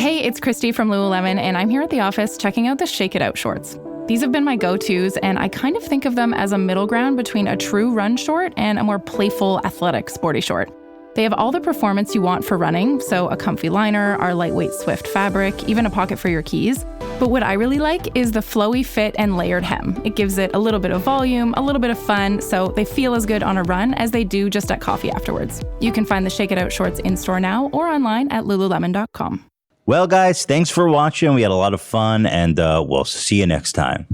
Hey, it's Christy from Lululemon, and I'm here at the office checking out the Shake It Out shorts. These have been my go-tos, and I kind of think of them as a middle ground between a true run short and a more playful, athletic, sporty short. They have all the performance you want for running, so a comfy liner, our lightweight Swift fabric, even a pocket for your keys. But what I really like is the flowy fit and layered hem. It gives it a little bit of volume, a little bit of fun, so they feel as good on a run as they do just at coffee afterwards. You can find the Shake It Out shorts in-store now or online at lululemon.com. Well, guys, thanks for watching. We had a lot of fun, and we'll see you next time.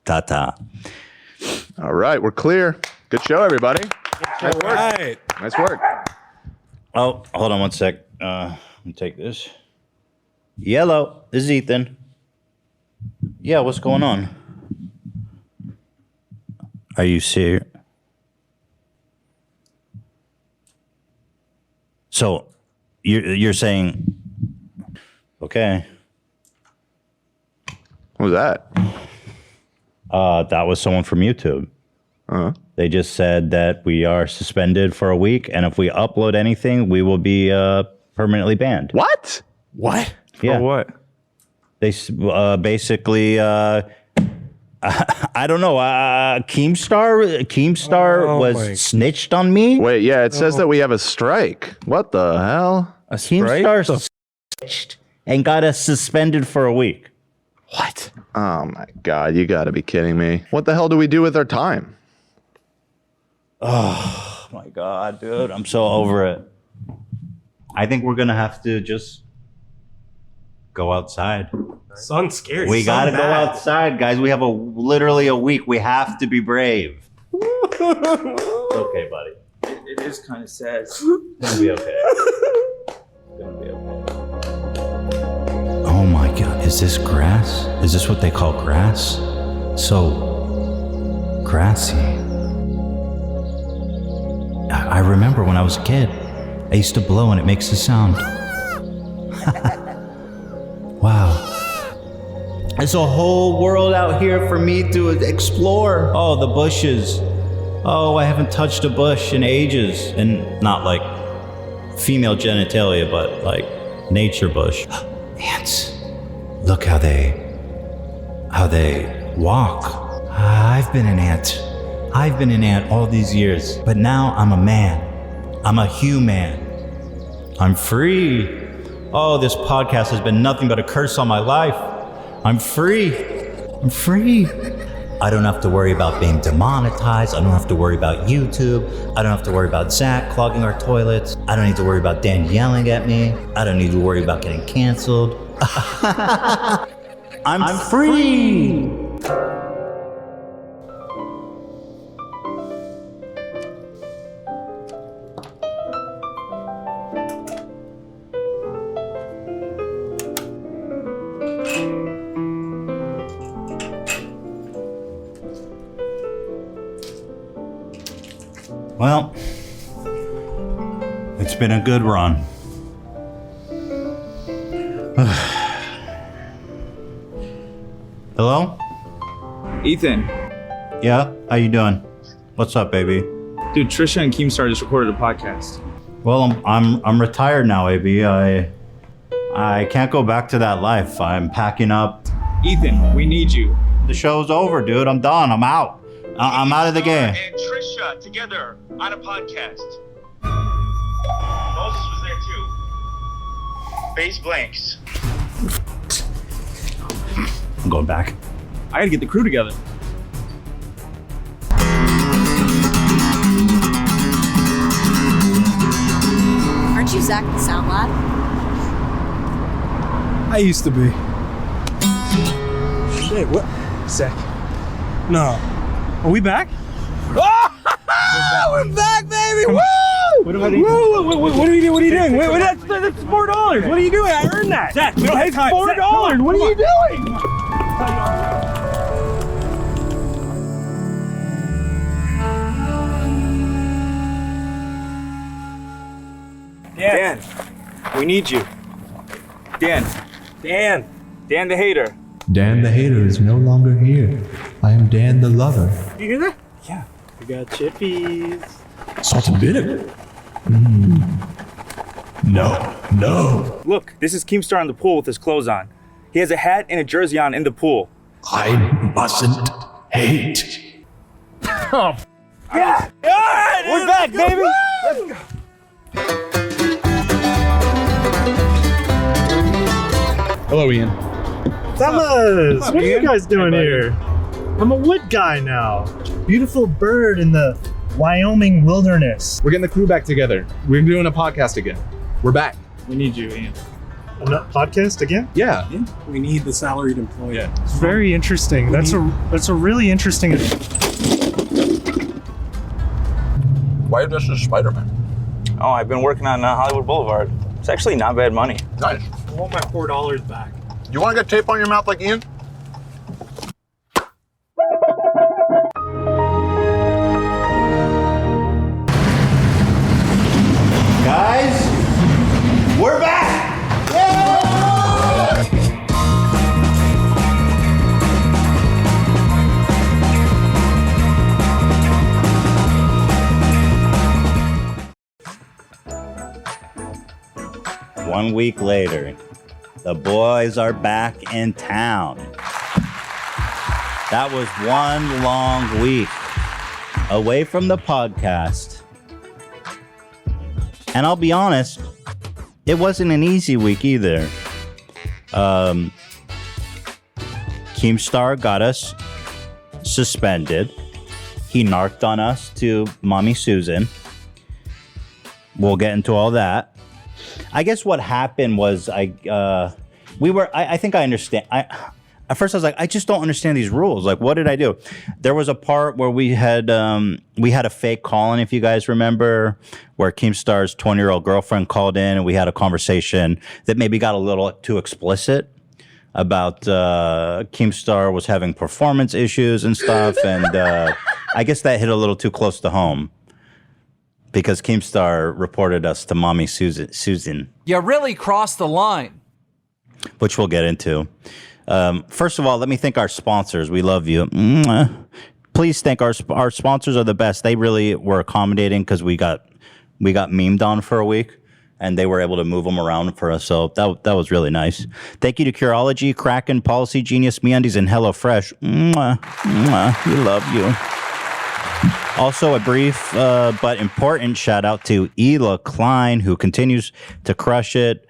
Ta-ta. All right, we're clear. Good show, everybody. Nice work. Right. Nice work. Oh, hold on one sec. Let me take this. Yellow, this is Ethan. Yeah, what's going on? Are you serious? So, you're saying, okay. What was that? That was someone from YouTube. Uh-huh. They just said that we are suspended for a week, and if we upload anything, we will be permanently banned. What? What? Yeah. For what? They basically, I don't know. Keemstar was snitched on me. Wait, yeah, it says that we have a strike. What the hell? A strike? Keemstar snitched and got us suspended for a week. What? Oh my God, you gotta be kidding me. What the hell do we do with our time? Oh my God, dude. I'm so over it. I think we're going to have to just go outside. Sun's scary. We got to go outside, guys. We have literally a week. We have to be brave. It's okay, buddy. It is kind of sad. It's going to be okay. It's going to be okay. Oh my God. Is this grass? Is this what they call grass? So grassy. I remember when I was a kid, I used to blow and it makes a sound. Wow. There's a whole world out here for me to explore. Oh, the bushes. Oh, I haven't touched a bush in ages. And not like female genitalia, but like nature bush. Ants. Look how they walk. I've been an ant. I've been an ant all these years, but now I'm a man. I'm a human. I'm free. Oh, this podcast has been nothing but a curse on my life. I'm free. I'm free. I don't have to worry about being demonetized. I don't have to worry about YouTube. I don't have to worry about Zach clogging our toilets. I don't need to worry about Dan yelling at me. I don't need to worry about getting canceled. I'm free. Well, it's been a good run. Hello? Ethan. Yeah? How you doing? What's up, baby? Dude, Trisha and Keemstar just recorded a podcast. Well, I'm retired now, AB. I can't go back to that life. I'm packing up. Ethan, we need you. The show's over, dude. I'm done. I'm out. I'm out of the game. And Trisha together on a podcast. Moses was there too. Face blanks. I'm going back. I gotta get the crew together. Aren't you Zach the Sound Lad? I used to be. Shit, what? Zach. No. Are we back? We're back, baby! Woo! What are you doing? Wait, that's $4. What are you doing? I earned that. Zach, we don't have time. $4. What are you doing? Dan, we need you. Dan the hater. Dan the hater is no longer here. I am Dan the lover. You hear that? Yeah. We got chippies. Salt and vinegar. No. Look, this is Keemstar in the pool with his clothes on. He has a hat and a jersey on in the pool. I mustn't hate. Yeah! All right, we're back, baby! Let's go. Hello, Ian. Fellas, what are you guys doing here? I'm a wood guy now. Beautiful bird in the Wyoming wilderness. We're getting the crew back together. We're doing a podcast again. We're back. We need you, Ian. A podcast again? Yeah. We need the salaried employee. It's very interesting. That's a really interesting. Why this is Spider-Man? Oh, I've been working on Hollywood Boulevard. It's actually not bad money. Nice. I want my $4 back. You want to get tape on your mouth like Ian? Guys, we're back! One week later, the boys are back in town. That was one long week away from the podcast. And I'll be honest, it wasn't an easy week either. Keemstar got us suspended. He narked on us to Mommy Susan. We'll get into all that. I guess what happened was I think I understand. At first I was like, I just don't understand these rules. Like, what did I do? There was a part where we had a fake call-in, if you guys remember, where Keemstar's 20-year-old girlfriend called in and we had a conversation that maybe got a little too explicit about Keemstar was having performance issues and stuff. And I guess that hit a little too close to home because Keemstar reported us to Mommy Susan. You really crossed the line. Which we'll get into. First of all, let me thank our sponsors. We love you. Please thank our sponsors are the best. They really were accommodating because we got memed on for a week, and they were able to move them around for us. So that was really nice. Thank you to Curology, Kraken, Policy Genius, MeUndies, and HelloFresh. We love you. Also, a brief but important shout out to Ela Klein, who continues to crush it.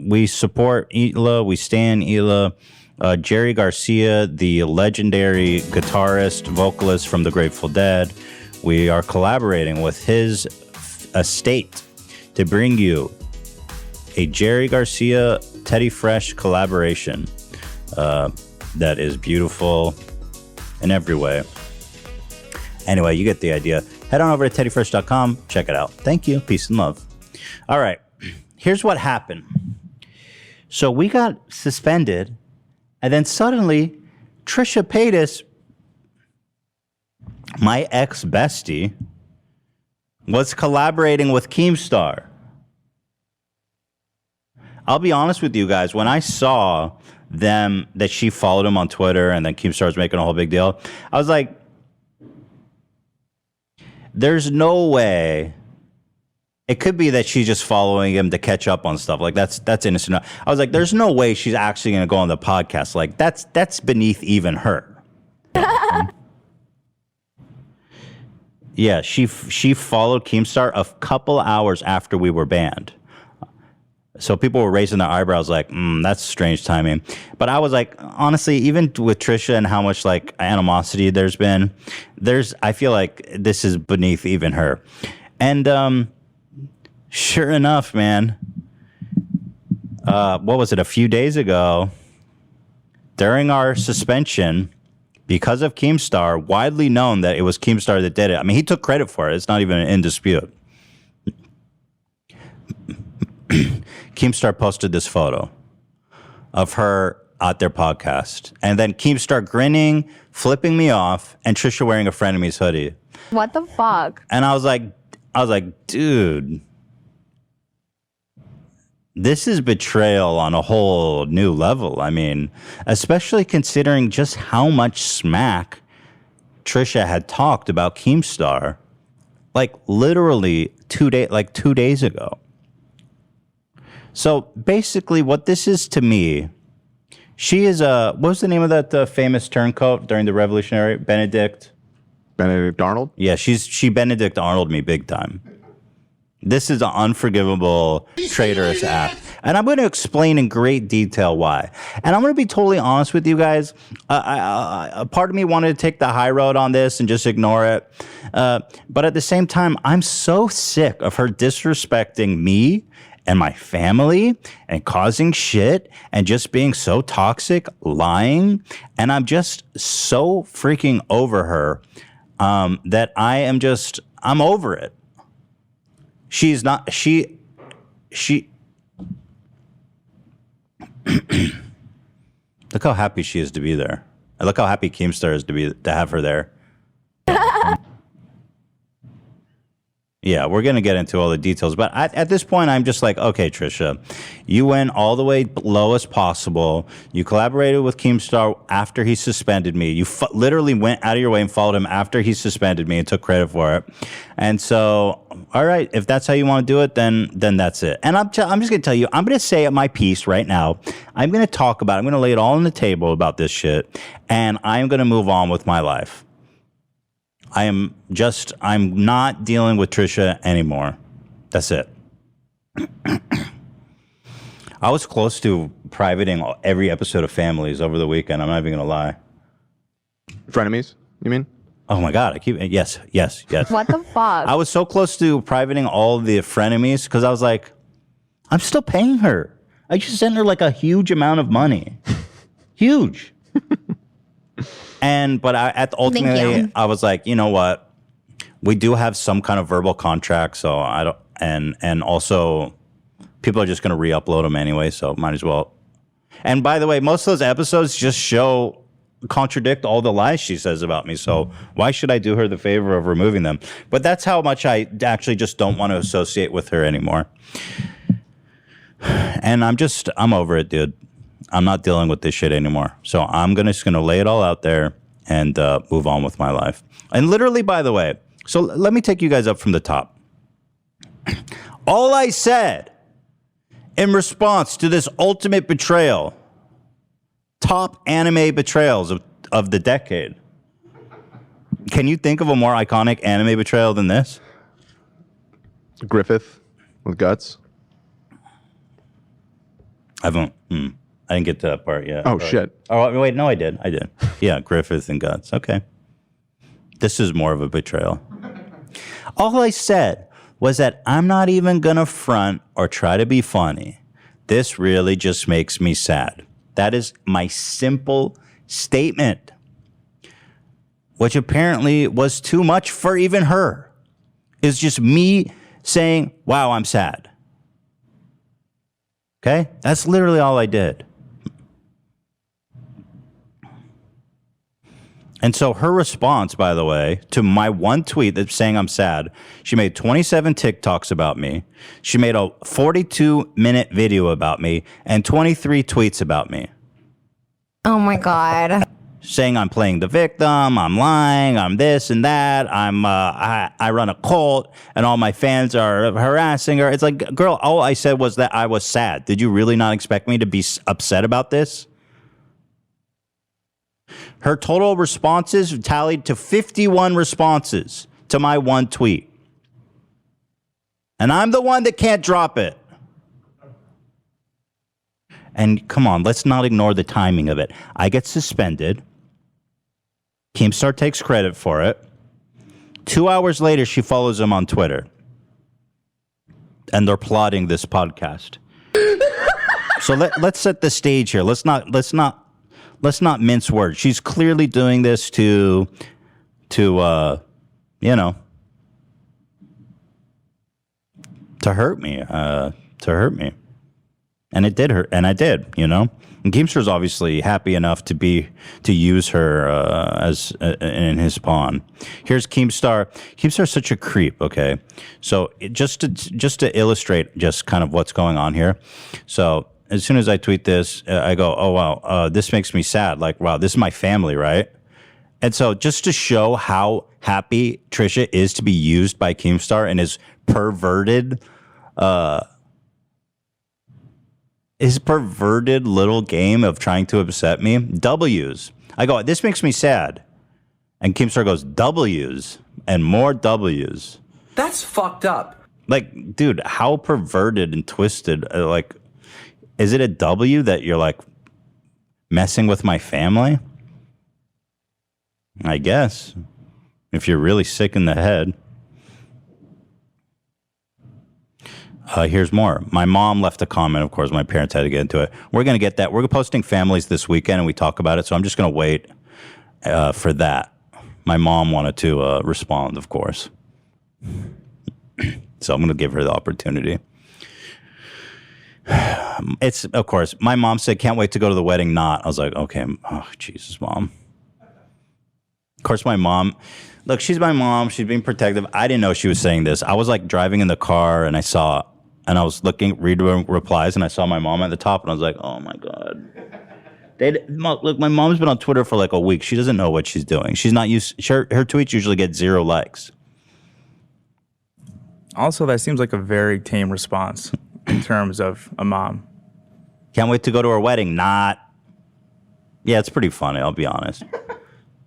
We support Ela. We stand Ela. Jerry Garcia, the legendary guitarist, vocalist from the Grateful Dead. We are collaborating with his estate to bring you a Jerry Garcia Teddy Fresh collaboration that is beautiful in every way. Anyway, you get the idea. Head on over to teddyfresh.com. Check it out. Thank you. Peace and love. All right. Here's what happened. So we got suspended, and then suddenly Trisha Paytas, my ex-bestie, was collaborating with Keemstar. I'll be honest with you guys. When I saw them, that she followed him on Twitter, and then Keemstar was making a whole big deal, I was like, there's no way. It could be that she's just following him to catch up on stuff. Like that's innocent. I was like, there's no way she's actually going to go on the podcast. Like that's beneath even her. Yeah, she followed Keemstar a couple hours after we were banned. So people were raising their eyebrows like, that's strange timing. But I was like, honestly, even with Trisha and how much like animosity there's been, I feel like this is beneath even her. And sure enough, man, what was it, a few days ago, during our suspension, because of Keemstar, widely known that it was Keemstar that did it. I mean, he took credit for it. It's not even in dispute. Keemstar posted this photo of her at their podcast. And then Keemstar grinning, flipping me off, and Trisha wearing a Frenemies hoodie. What the fuck? And I was like, dude, this is betrayal on a whole new level. I mean, especially considering just how much smack Trisha had talked about Keemstar, like literally 2 days ago. So basically, what this is to me, she is what was the name of that famous turncoat during the Revolutionary? Benedict Arnold? Yeah, she Benedict Arnold me big time. This is an unforgivable, traitorous act. And I'm going to explain in great detail why. And I'm going to be totally honest with you guys. A part of me wanted to take the high road on this and just ignore it. But at the same time, I'm so sick of her disrespecting me and my family and causing shit and just being so toxic, lying. And I'm just so freaking over her that I'm over it. She's not, she, look how happy she is to be there. And look how happy Keemstar is to have her there. Yeah, we're going to get into all the details. But at this point, I'm just like, okay, Trisha, you went all the way low as possible. You collaborated with Keemstar after he suspended me. You literally went out of your way and followed him after he suspended me and took credit for it. And so, all right, if that's how you want to do it, then that's it. And I'm just going to tell you, I'm going to say my piece right now. I'm going to talk about it. I'm going to lay it all on the table about this shit. And I'm going to move on with my life. I'm not dealing with Trisha anymore. That's it. I was close to privating every episode of Families over the weekend. I'm not even going to lie. Frenemies, you mean? Oh my God. Yes. What the fuck? I was so close to privating all the frenemies because I was like, I'm still paying her. I just sent her like a huge amount of money. Huge. But ultimately, I was like, you know what? We do have some kind of verbal contract, so I don't, and also people are just going to re-upload them anyway, so might as well. And by the way, most of those episodes just contradict all the lies she says about me, so why should I do her the favor of removing them? But that's how much I actually just don't want to associate with her anymore. And I'm over it, dude. I'm not dealing with this shit anymore. So I'm just going to lay it all out there and move on with my life. And literally, by the way, so let me take you guys up from the top. All I said in response to this ultimate betrayal, top anime betrayals of the decade. Can you think of a more iconic anime betrayal than this? Griffith with guts. I didn't get to that part yet. Oh, shit. Oh, wait, no, I did. Yeah, Griffith and guts. Okay. This is more of a betrayal. All I said was that I'm not even going to front or try to be funny. This really just makes me sad. That is my simple statement, which apparently was too much for even her. It's just me saying, wow, I'm sad. Okay? That's literally all I did. And so her response, by the way, to my one tweet that's saying I'm sad, she made 27 TikToks about me. She made a 42-minute video about me and 23 tweets about me. Oh my God. Saying I'm playing the victim, I'm lying, I'm this and that, I run a cult, and all my fans are harassing her. It's like, girl, all I said was that I was sad. Did you really not expect me to be upset about this? Her total responses tallied to 51 responses to my one tweet. And I'm the one that can't drop it. And come on, let's not ignore the timing of it. I get suspended. Keemstar takes credit for it. 2 hours later, she follows him on Twitter. And they're plotting this podcast. So let's set the stage here. Let's not mince words. She's clearly doing this to hurt me. And it did hurt, and I did, And Keemstar's obviously happy enough to use her as in his pawn. Here's Keemstar. Keemstar's such a creep. Okay, so just to illustrate just kind of what's going on here. So as soon as I tweet this, I go, oh wow, this makes me sad. Like, wow, this is my family, right? And so just to show how happy Trisha is to be used by Keemstar and his perverted his perverted little game of trying to upset me. W's. I go, this makes me sad. And Keemstar goes, W's and more W's. That's fucked up. Like, dude, how perverted and twisted, like, is it a W that you're like messing with my family? I guess. If you're really sick in the head. Here's more. My mom left a comment. Of course, my parents had to get into it. We're going to get that. We're posting families this weekend and we talk about it. So I'm just going to wait for that. My mom wanted to respond, of course. So I'm going to give her the opportunity. It's, of course, my mom said, can't wait to go to the wedding. Not. I was like, okay. Oh, Jesus, Mom. Of course, my mom, look, she's my mom. She's being protective. I didn't know she was saying this. I was like driving in the car and I was reading replies and I saw my mom at the top and I was like, oh my God. Look, my mom's been on Twitter for like a week. She doesn't know what she's doing. She's not used, her tweets usually get 0 likes. Also, that seems like a very tame response in terms of a mom. Can't wait to go to her wedding. Not. Yeah, it's pretty funny, I'll be honest.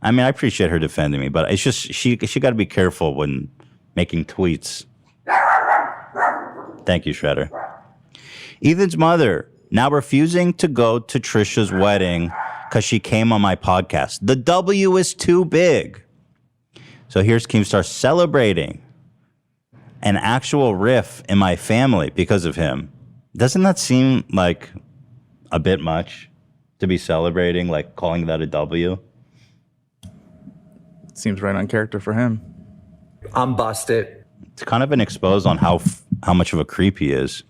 I mean, I appreciate her defending me, but it's just, she got to be careful when making tweets. Thank you, Shredder. Ethan's mother now refusing to go to Trisha's wedding because she came on my podcast. The W is too big. So here's Keemstar celebrating an actual riff in my family because of him. Doesn't that seem like a bit much to be celebrating, like calling that a W? Seems right on character for him. I'm busted. It's kind of an expose on how much of a creep he is.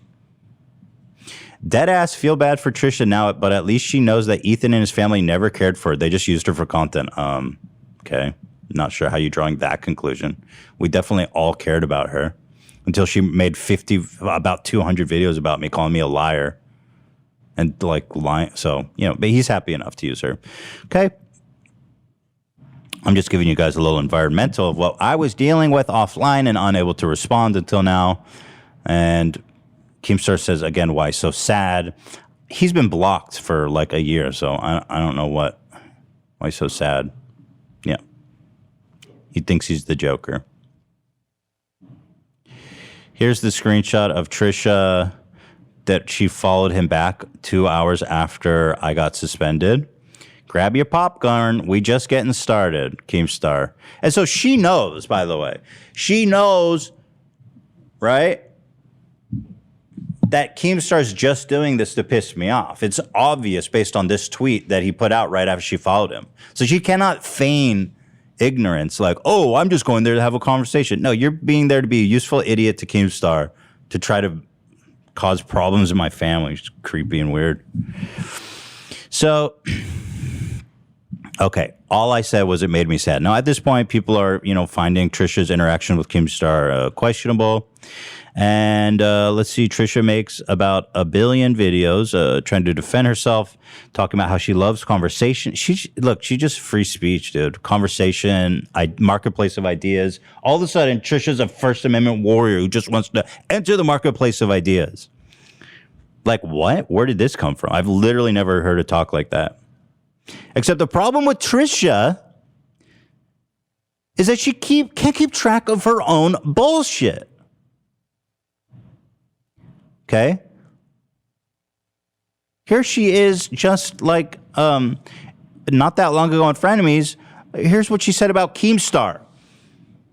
Deadass feel bad for Trisha now, but at least she knows that Ethan and his family never cared for her. They just used her for content. Okay. Not sure how you're drawing that conclusion. We definitely all cared about her until she made about 200 videos about me, calling me a liar and like lying. So, but he's happy enough to use her. Okay. I'm just giving you guys a little environmental of what I was dealing with offline and unable to respond until now. And Keemstar says, again, why so sad? He's been blocked for like a year, so I don't know why he's so sad. Yeah. He thinks he's the Joker. Here's the screenshot of Trisha that she followed him back 2 hours after I got suspended. Grab your popcorn. We just getting started, Keemstar. And so she knows, by the way. She knows, right, that Keemstar's just doing this to piss me off. It's obvious based on this tweet that he put out right after she followed him. So she cannot feign ignorance like, oh, I'm just going there to have a conversation. No, you're being there to be a useful idiot to Keemstar to try to cause problems in my family. It's creepy and weird. So... okay, all I said was it made me sad. Now, at this point, people are, finding Trisha's interaction with Keemstar questionable. And let's see, Trisha makes about 1 billion videos trying to defend herself, talking about how she loves conversation. She just free speech, dude. Conversation, marketplace of ideas. All of a sudden, Trisha's a First Amendment warrior who just wants to enter the marketplace of ideas. Like, what? Where did this come from? I've literally never heard her talk like that. Except the problem with Trisha is that she can't keep track of her own bullshit. Okay? Here she is just like, not that long ago on Frenemies. Here's what she said about Keemstar.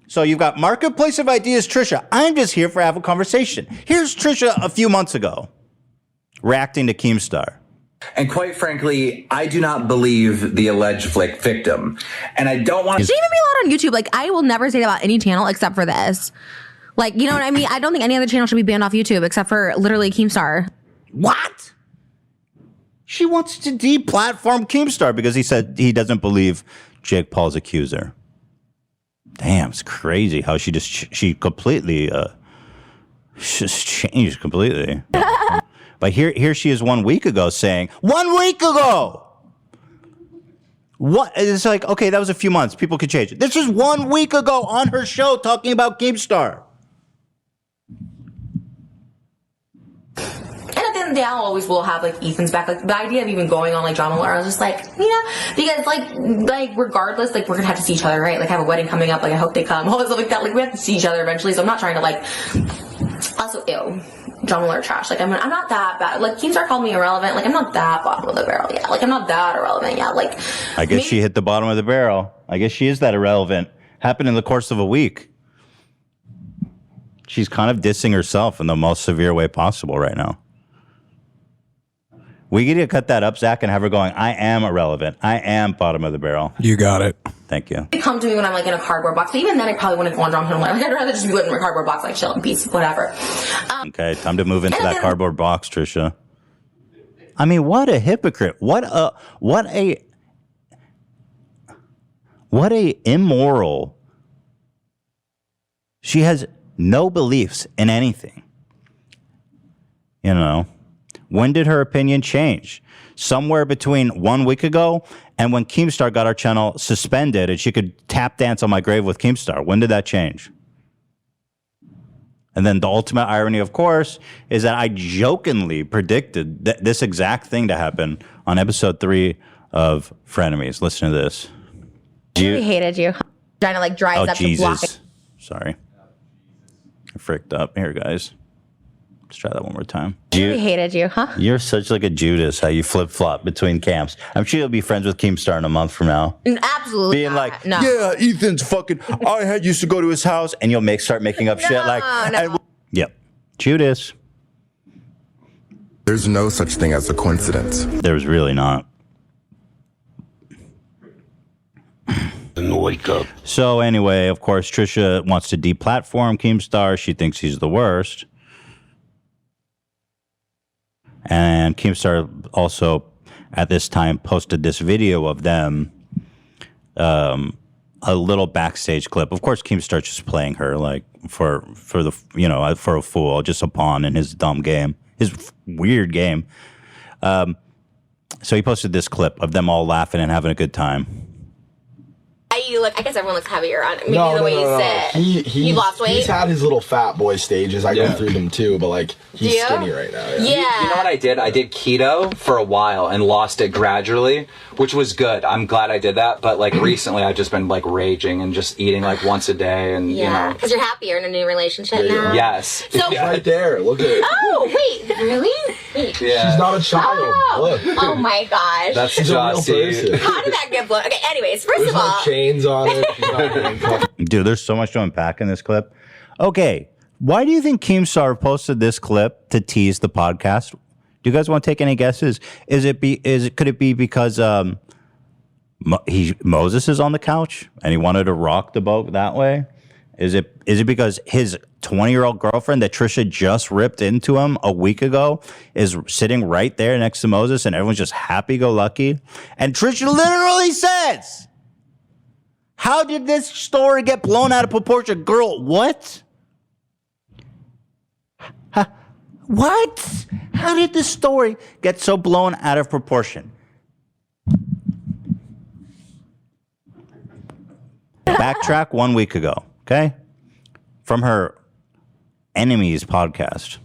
So you've got Marketplace of Ideas, Trisha. I'm just here for have a conversation. Here's Trisha a few months ago reacting to Keemstar. And quite frankly, I do not believe the alleged victim. And I don't want to... She even be allowed on YouTube. Like, I will never say that about any channel except for this. Like, you know what I mean? I don't think any other channel should be banned off YouTube except for literally Keemstar. What? She wants to deplatform Keemstar because he said he doesn't believe Jake Paul's accuser. Damn, it's crazy how she completely just changed completely. But here she is 1 week ago saying, 1 week ago! What? It's like, okay, that was a few months. People could change it. This was 1 week ago on her show talking about Keemstar. And at the end of end of the day, I'll always will have like Ethan's back. Like the idea of even going on like John Mueller, I was just like, because like regardless, like we're gonna have to see each other, right? Like I have a wedding coming up. Like I hope they come, all this stuff like that. Like we have to see each other eventually. So I'm not trying to like. Also, ew. John Mueller trash. Like I'm not that bad. Like Keemstar called me irrelevant. Like I'm not that bottom of the barrel yet. Like I'm not that irrelevant yet. Like I guess she hit the bottom of the barrel. I guess she is that irrelevant. Happened in the course of a week. She's kind of dissing herself in the most severe way possible right now. We get to cut that up, Zach, and have her going, I am irrelevant. I am bottom of the barrel. You got it. Thank you. They come to me when I'm like in a cardboard box. But even then, I probably wouldn't go on John Mueller. Like I'd rather just be living in a cardboard box, like chill in peace, whatever. Okay, time to move into that cardboard box, Trisha. I mean, what a hypocrite. What a immoral. She has no beliefs in anything. You know, when did her opinion change? Somewhere between 1 week ago and when Keemstar got our channel suspended and she could tap dance on my grave with Keemstar. When did that change? And then the ultimate irony, of course, is that I jokingly predicted this exact thing to happen on episode 3 of Frenemies. Listen to this. I really hated you. Trying to like drive up to block it. Sorry. I fricked up. Here, guys. Let's try that one more time. I really hated you, huh? You're such like a Judas, how you flip-flop between camps. I'm sure you'll be friends with Keemstar in a month from now. Absolutely Being not. like, no. yeah, Ethan's fucking, I used to go to his house, and you'll start making up shit like, yep, Judas. There's no such thing as a coincidence. There's really not. And wake up. So anyway, of course, Trisha wants to deplatform Keemstar. She thinks he's the worst. And Keemstar also, at this time, posted this video of them, a little backstage clip. Of course, Keemstar's just playing her like for a fool, just a pawn in his dumb game, his weird game. So he posted this clip of them all laughing and having a good time. I guess everyone looks heavier on maybe the way you sit. He lost weight. He's had his little fat boy stages. I go through them too, but like he's skinny right now. Yeah. You know what I did? I did keto for a while and lost it gradually, which was good. I'm glad I did that. But like recently, I've just been like raging and just eating like once a day, and because you're happier in a new relationship now. Yes. So right there. Look at it. Oh wait, really? Wait. Yeah. She's not a child. Look. Oh my gosh. That's She's a real person. How did that get blown? Okay. Anyways, first There's of all, no chains on it. She's not handcuffed. Dude, there's so much to unpack in this clip. Okay, why do you think Keemstar posted this clip to tease the podcast? Do you guys want to take any guesses? Could it be because Moses is on the couch and he wanted to rock the boat that way? Is it because his 20-year-old girlfriend that Trisha just ripped into him a week ago is sitting right there next to Moses and everyone's just happy-go-lucky? And Trisha literally says, how did this story get blown out of proportion? Girl, what? What? How did this story get so blown out of proportion? Backtrack 1 week ago, okay? From her Enemies podcast.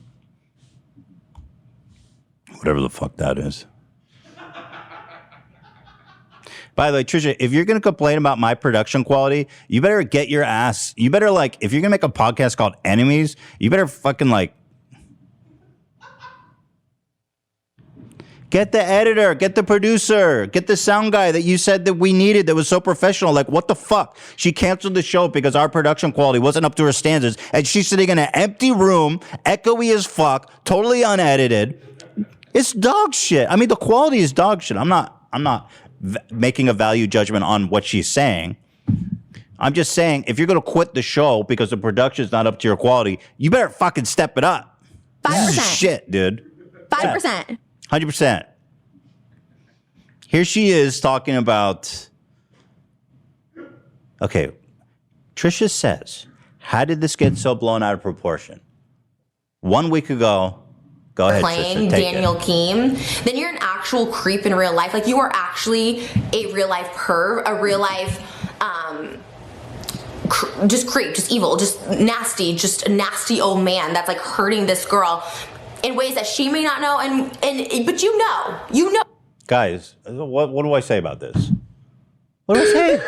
Whatever the fuck that is. By the way, Trisha, if you're going to complain about my production quality, you better get your ass. You better like, if you're going to make a podcast called Enemies, you better fucking like, get the editor, get the producer, get the sound guy that you said that we needed that was so professional. Like, what the fuck? She canceled the show because our production quality wasn't up to her standards. And she's sitting in an empty room, echoey as fuck, totally unedited. It's dog shit. I mean, the quality is dog shit. I'm not making a value judgment on what she's saying. I'm just saying, if you're going to quit the show because the production's not up to your quality, you better fucking step it up. 5%. This is shit, dude. 5%. 100%. Here she is talking about, okay, Trisha says, how did this get so blown out of proportion? 1 week ago, go ahead, playing Trisha, take Daniel it. Keem, then you're an actual creep in real life. Like you are actually a real life perv, a real life just creep, just evil, just nasty, just a nasty old man that's like hurting this girl in ways that she may not know, but you know. Guys, what do I say about this? What do I say?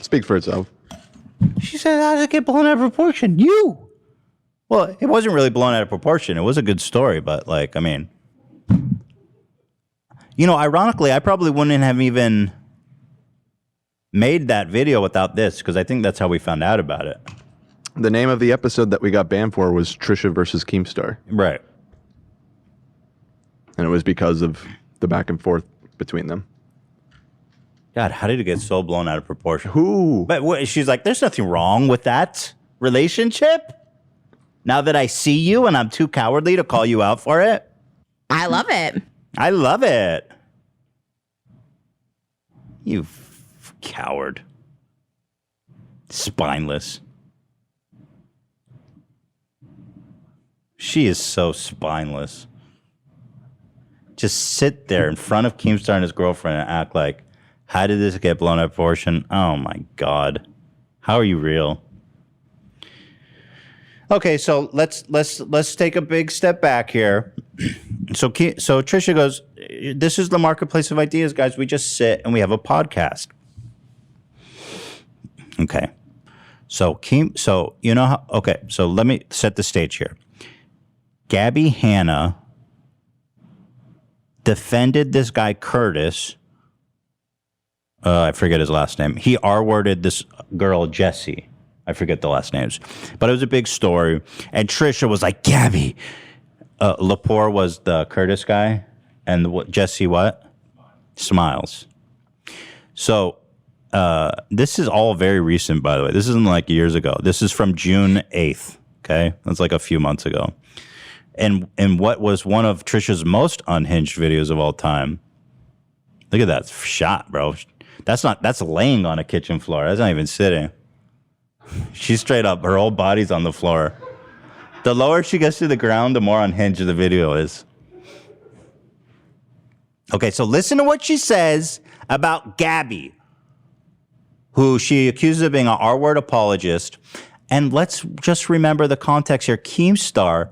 Speak for itself. She said, how did it get blown out of proportion? You! Well, it wasn't really blown out of proportion. It was a good story, but, like, I mean... You know, ironically, I probably wouldn't have even made that video without this, because I think that's how we found out about it. The name of the episode that we got banned for was Trisha versus Keemstar. Right. And it was because of the back and forth between them. God, how did it get so blown out of proportion? Who? But she's like, there's nothing wrong with that relationship. Now that I see you and I'm too cowardly to call you out for it. I love it. I love it. You coward. Spineless. She is so spineless. Just sit there in front of Keemstar and his girlfriend and act like, how did this get blown out of proportion? Oh my God. How are you real? Okay, so let's take a big step back here. So Trisha goes, this is the marketplace of ideas, guys. We just sit and we have a podcast. Okay. So you know how, okay, so let me set the stage here. Gabby Hanna defended this guy Curtis. I forget his last name. He R-worded this girl Jessie. I forget the last names, but it was a big story. And Trisha was like, Gabby. Lepore was the Curtis guy, and Jessie what? Smiles. So this is all very recent, by the way. This isn't like years ago. This is from June 8th. Okay, that's like a few months ago. And what was one of Trisha's most unhinged videos of all time. Look at that shot, bro. That's laying on a kitchen floor. That's not even sitting. She's straight up. Her whole body's on the floor. The lower she gets to the ground, the more unhinged the video is. Okay, so listen to what she says about Gabby, who she accuses of being an R-word apologist. And let's just remember the context here. Keemstar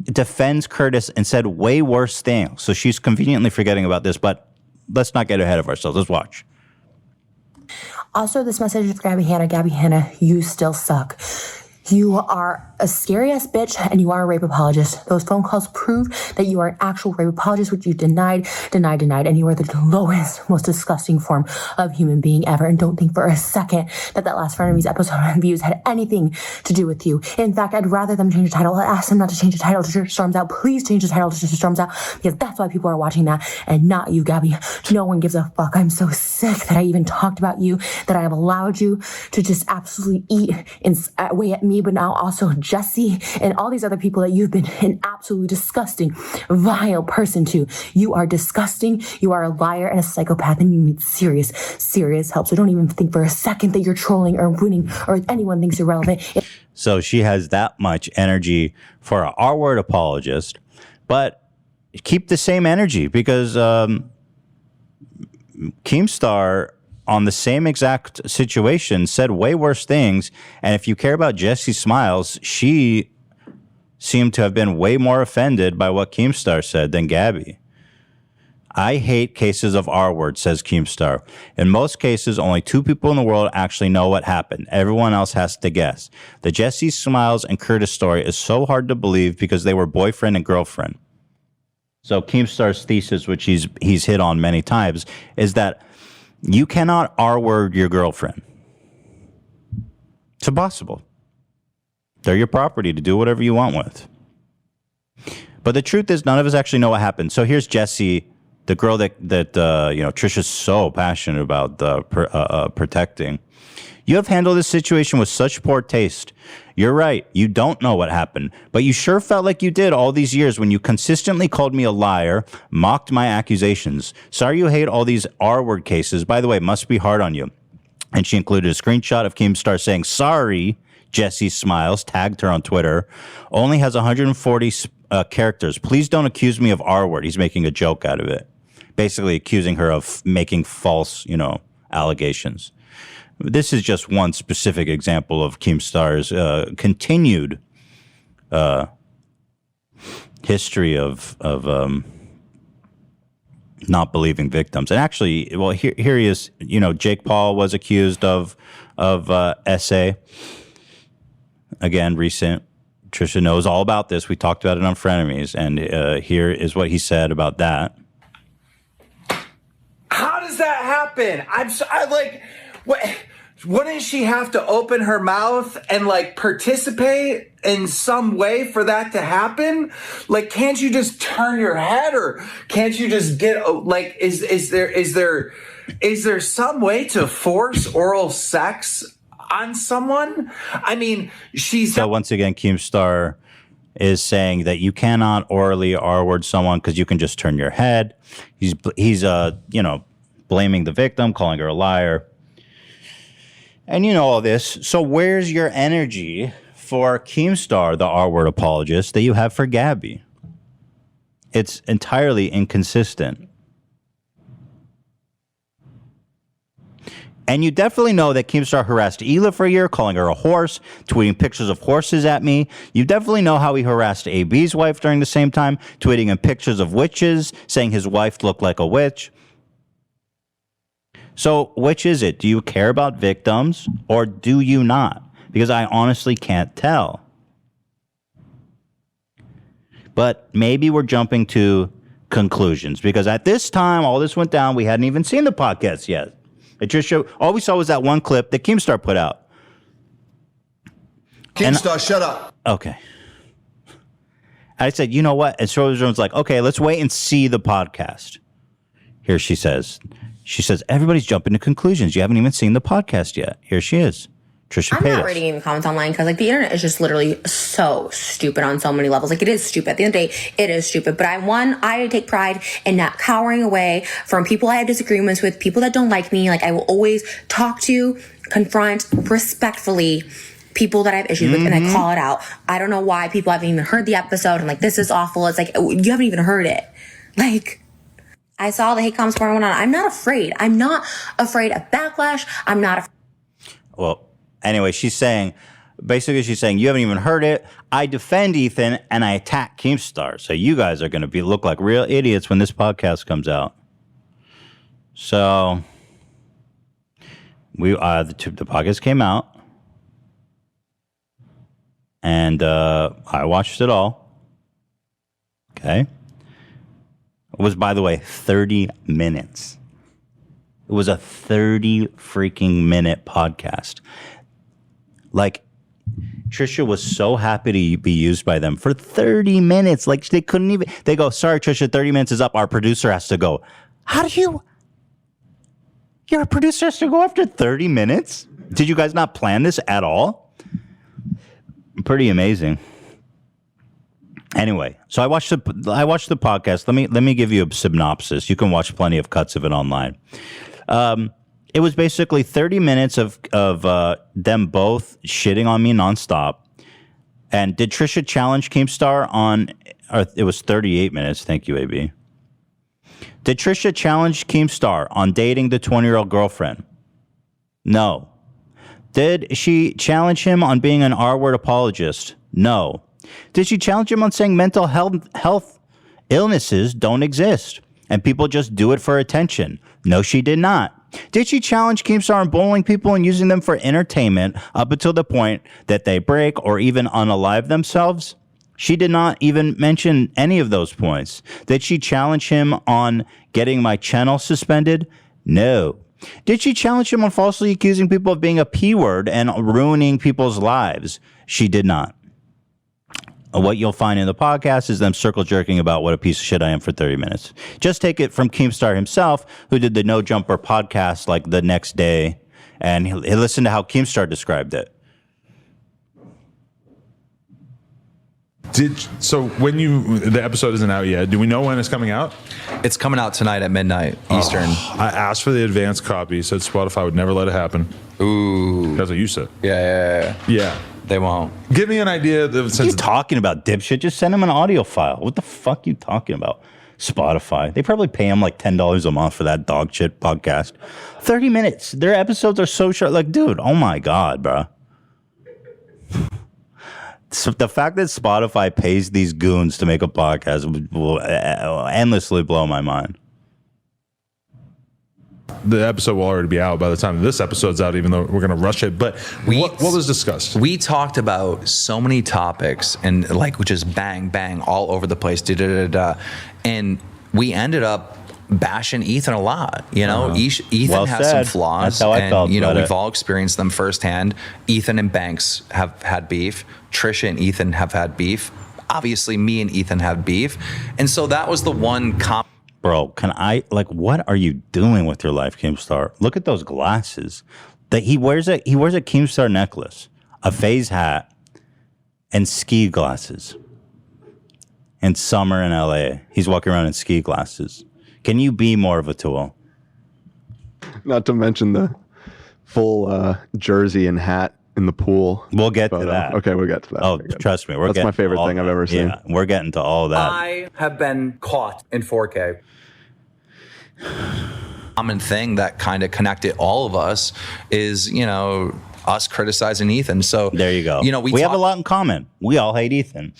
defends Curtis and said way worse things. So she's conveniently forgetting about this, but let's not get ahead of ourselves. Let's watch. Also, this message is for Gabby Hanna. Gabby Hanna, you still suck. You are a scary-ass bitch, and you are a rape apologist. Those phone calls prove that you are an actual rape apologist, which you denied, and you are the lowest, most disgusting form of human being ever. And don't think for a second that last Frenemies episode on Views had anything to do with you. In fact, I'd rather them change the title. I asked them not to change the title to Trisha Storms Out. Please change the title to Trisha Storms Out, because that's why people are watching that, and not you, Gabby. No one gives a fuck. I'm so sick that I even talked about you, that I have allowed you to just absolutely eat away at me, but now also Jessie and all these other people that you've been an absolutely disgusting, vile person to. You are disgusting. You are a liar and a psychopath, and you need serious help. So don't even think for a second that you're trolling or winning or anyone thinks you're relevant. So she has that much energy for an R-word apologist, but keep the same energy, because Keemstar on the same exact situation said way worse things. And if you care about Jessie Smiles, she seemed to have been way more offended by what Keemstar said than Gabby. I hate cases of R-word, says Keemstar. In most cases, only two people in the world actually know what happened. Everyone else has to guess. The Jessie Smiles and Curtis story is so hard to believe because they were boyfriend and girlfriend. So Keemstar's thesis, which he's hit on many times, is that you cannot R-word your girlfriend. It's impossible. They're your property to do whatever you want with. But the truth is, none of us actually know what happened. So here's Jessie, the girl that Trisha's so passionate about protecting. You have handled this situation with such poor taste. You're right. You don't know what happened, but you sure felt like you did all these years when you consistently called me a liar, mocked my accusations. Sorry you hate all these R-word cases. By the way, must be hard on you. And she included a screenshot of Keemstar saying, sorry, Jessie Smiles, tagged her on Twitter. Only has 140 characters. Please don't accuse me of R-word. He's making a joke out of it. Basically accusing her of making false, allegations. This is just one specific example of Keemstar's continued history of not believing victims. And actually, well, here he is. You know, Jake Paul was accused of SA. Again, recent. Trisha knows all about this. We talked about it on Frenemies, and here is what he said about that. How does that happen? I like, what? Wouldn't she have to open her mouth and like participate in some way for that to happen? Like, can't you just turn your head, or can't you just get like? Is there some way to force oral sex on someone? I mean, she's... So once again, Keemstar is saying that you cannot orally R-word someone because you can just turn your head. He's blaming the victim, calling her a liar. And you know all this. So where's your energy for Keemstar, the R-word apologist, that you have for Gabby? It's entirely inconsistent. And you definitely know that Keemstar harassed Hila for a year, calling her a horse, tweeting pictures of horses at me. You definitely know how he harassed AB's wife during the same time, tweeting him pictures of witches, saying his wife looked like a witch. So which is it? Do you care about victims or do you not? Because I honestly can't tell. But maybe we're jumping to conclusions, because at this time, all this went down, we hadn't even seen the podcast yet. It just showed, all we saw was that one clip that Keemstar put out. Keemstar, shut up. Okay. I said, you know what? And so everyone's like, okay, let's wait and see the podcast. Here she says, everybody's jumping to conclusions. You haven't even seen the podcast yet. Here she is. Trisha I'm Paytas. not reading the comments online because, like, the internet is just literally so stupid on so many levels. Like, it is stupid. At the end of the day, it is stupid. But I take pride in not cowering away from people I have disagreements with, people that don't like me. Like, I will always talk to, confront respectfully people that I have issues with, and I call it out. I don't know why people haven't even heard the episode. I'm like, this is awful. It's like, you haven't even heard it. Like, I saw the hate comments going on. I'm not afraid. I'm not afraid of backlash. I'm not Well, anyway, she's saying, you haven't even heard it. I defend Ethan and I attack Keemstar. So you guys are going to look like real idiots when this podcast comes out. So the podcast came out, and I watched it all. Okay. It was, by the way, 30 minutes. It was a 30 freaking minute podcast. Like, Trisha was so happy to be used by them for 30 minutes. Like, they couldn't even, they go, sorry, Trisha, 30 minutes is up. Our producer has to go. How do your producer has to go after 30 minutes? Did you guys not plan this at all? Pretty amazing. Anyway, so I watched the podcast. Let me give you a synopsis. You can watch plenty of cuts of it online. It was basically 30 minutes of them both shitting on me nonstop. And did Trisha challenge Keemstar on? Or it was 38 minutes. Thank you, AB. Did Trisha challenge Keemstar on dating the 20-year-old girlfriend? No. Did she challenge him on being an R-word apologist? No. Did she challenge him on saying mental health illnesses don't exist and people just do it for attention? No, she did not. Did she challenge Keemstar on bullying people and using them for entertainment up until the point that they break or even unalive themselves? She did not even mention any of those points. Did she challenge him on getting my channel suspended? No. Did she challenge him on falsely accusing people of being a P-word and ruining people's lives? She did not. What you'll find in the podcast is them circle jerking about what a piece of shit I am for 30 minutes. Just take it from Keemstar himself, who did the No Jumper podcast like the next day, and he listened to how Keemstar described it. So when the episode isn't out yet, do we know when it's coming out? It's coming out tonight at midnight Eastern. I asked for the advance copy, said Spotify would never let it happen. Ooh. That's what you said. Yeah. They won't. Give me an idea. What are you talking about, dipshit? Just send him an audio file. What the fuck are you talking about? Spotify. They probably pay him like $10 a month for that dog shit podcast. 30 minutes. Their episodes are so short. Like, dude, oh my God, bro. So the fact that Spotify pays these goons to make a podcast will endlessly blow my mind. The episode will already be out by the time this episode's out, even though we're going to rush it. But what was discussed? We talked about so many topics and like just bang, bang all over the place. And we ended up bashing Ethan a lot. You know, Ethan has some flaws. That's how I felt. You know, about we've all experienced them firsthand. Ethan and Banks have had beef. Trisha and Ethan have had beef. Obviously, me and Ethan have beef. And so that was the one Bro, can I, like, what are you doing with your life, Keemstar? Look at those glasses. That he wears a Keemstar necklace, a phase hat, and ski glasses. In summer in LA, he's walking around in ski glasses. Can you be more of a tool? Not to mention the full jersey and hat in the pool. We'll get to that. Okay, we'll get to that. Oh, trust me. That's my favorite thing I've ever seen. Yeah, we're getting to all that. I have been caught in 4K. common thing that kind of connected all of us is, you know, us criticizing Ethan. So there you go. You know, we have a lot in common. We all hate Ethan.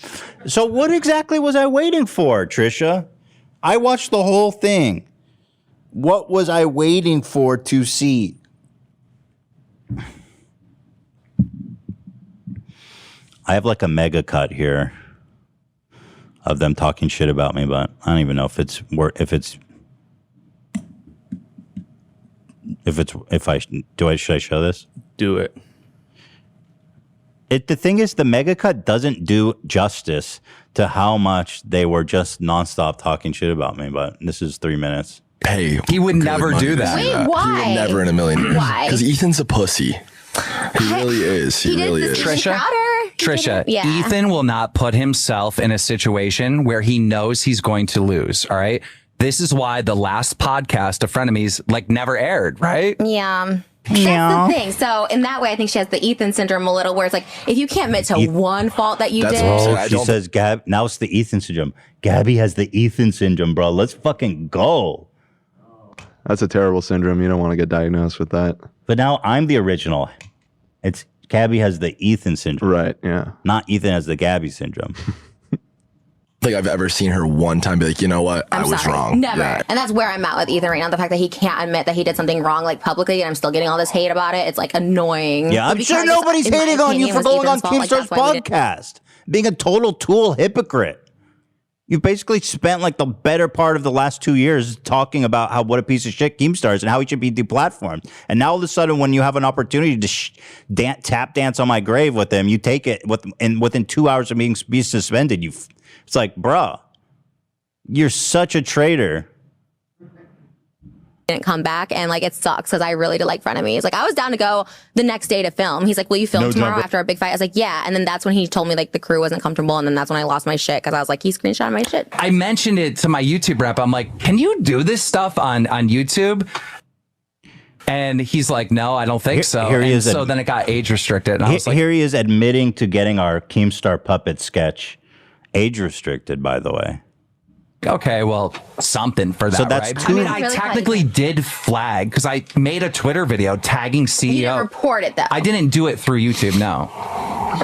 So what exactly was I waiting for, Trisha? I watched the whole thing. What was I waiting for to see? I have like a mega cut here of them talking shit about me, but I don't even know if should I show this? Do it. The thing is, the mega cut doesn't do justice to how much they were just nonstop talking shit about me, but this is 3 minutes. Hey, he would never do that. Wait, why? He would never in a million years. Why? Because Ethan's a pussy. He really is. He really is. Trisha, Yeah. Ethan will not put himself in a situation where he knows he's going to lose. All right. This is why the last podcast of Frenemies like never aired, right? Yeah. That's the thing. So in that way, I think she has the Ethan syndrome a little, where it's like, if you can't admit to one fault that you did. Oh, she says, now it's the Ethan syndrome. Gabby has the Ethan syndrome, bro. Let's fucking go. That's a terrible syndrome. You don't want to get diagnosed with that. But now I'm the original. It's Gabby has the Ethan syndrome. Right, yeah. Not Ethan has the Gabby syndrome. Like I've ever seen her one time be like, you know what? I was wrong. Never. Yeah. And that's where I'm at with Ethan right now. The fact that he can't admit that he did something wrong, like publicly, and I'm still getting all this hate about it. It's like annoying. Yeah, I'm sure nobody's hating on you for going on Keemstar's podcast. Being a total tool hypocrite. You basically spent like the better part of the last 2 years talking about what a piece of shit Keemstar is and how he should be deplatformed. And now all of a sudden, when you have an opportunity to tap dance on my grave with him, you take it within 2 hours of being suspended. It's like, bruh, you're such a traitor. Didn't come back, and like it sucks because I really did like Frenemies. Like I was down to go the next day to film. He's like, "Will you film tomorrow after a big fight?" I was like, "Yeah." And then that's when he told me like the crew wasn't comfortable, and then that's when I lost my shit because I was like, he screenshot my shit. I mentioned it to my YouTube rep. I'm like, "Can you do this stuff on YouTube?" And he's like, "No, I don't think so." Here he is. So then it got age restricted. And I was like, here he is admitting to getting our Keemstar puppet sketch age restricted, by the way. Okay, well, something for that, So that's right? two- I mean, I Really technically did flag because I made a Twitter video tagging CEO. You didn't report it though. I didn't do it through YouTube, no.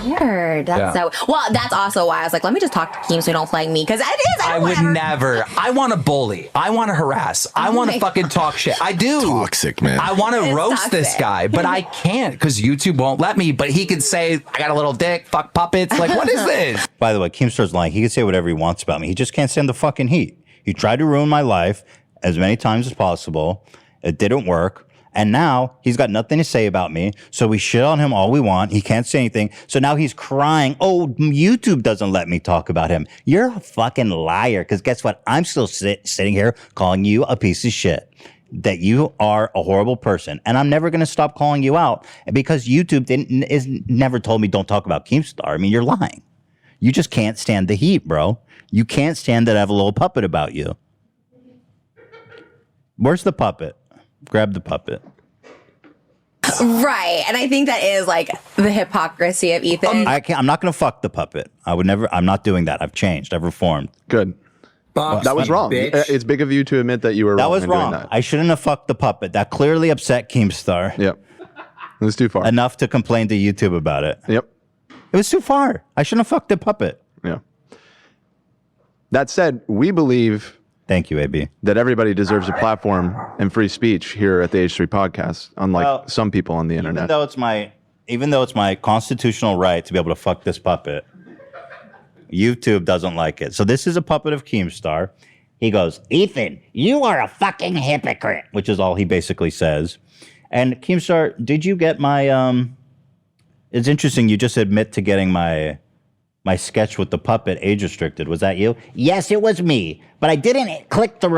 Weird. That's Yeah. so. Well, that's also why I was like, let me just talk to Keem so he don't flag me because it is. I would never. I want to bully. I want to harass. I want to fucking talk shit. I do. Toxic, man. I want to It's roast this toxic. guy, but I can't because YouTube won't let me. But he could say, I got a little dick, fuck puppets. Like, what is this? By the way, Keemstar's lying. He can say whatever he wants about me. He just can't stand the fucking heat. He tried to ruin my life as many times as possible. It didn't work. And now he's got nothing to say about me. So we shit on him all we want. He can't say anything. So now he's crying. Oh, YouTube doesn't let me talk about him. You're a fucking liar. Because guess what? I'm still sitting here calling you a piece of shit. That you are a horrible person. And I'm never going to stop calling you out. Because YouTube never told me don't talk about Keemstar. I mean, you're lying. You just can't stand the heat, bro. You can't stand that I have a little puppet about you. Where's the puppet? Grab the puppet. Right, and I think that is like the hypocrisy of Ethan. I'm not going to fuck the puppet. I'm not doing that. I've changed. I've reformed. Good. That was wrong. It's big of you to admit that you were wrong. That was in doing wrong. that. I shouldn't have fucked the puppet. That clearly upset Keemstar. Yep. It was too far. Enough to complain to YouTube about it. Yep. It was too far. I shouldn't have fucked the puppet. Yeah. That said, we believe. Thank you, AB. That everybody deserves a platform and free speech here at the H3 podcast, unlike some people on the internet. Even though it's my constitutional right to be able to fuck this puppet, YouTube doesn't like it. So this is a puppet of Keemstar. He goes, Ethan, you are a fucking hypocrite, which is all he basically says. And Keemstar, did you get my, it's interesting, you just admit to getting my sketch with the puppet age restricted. Was that you? Yes, it was me, but I didn't click the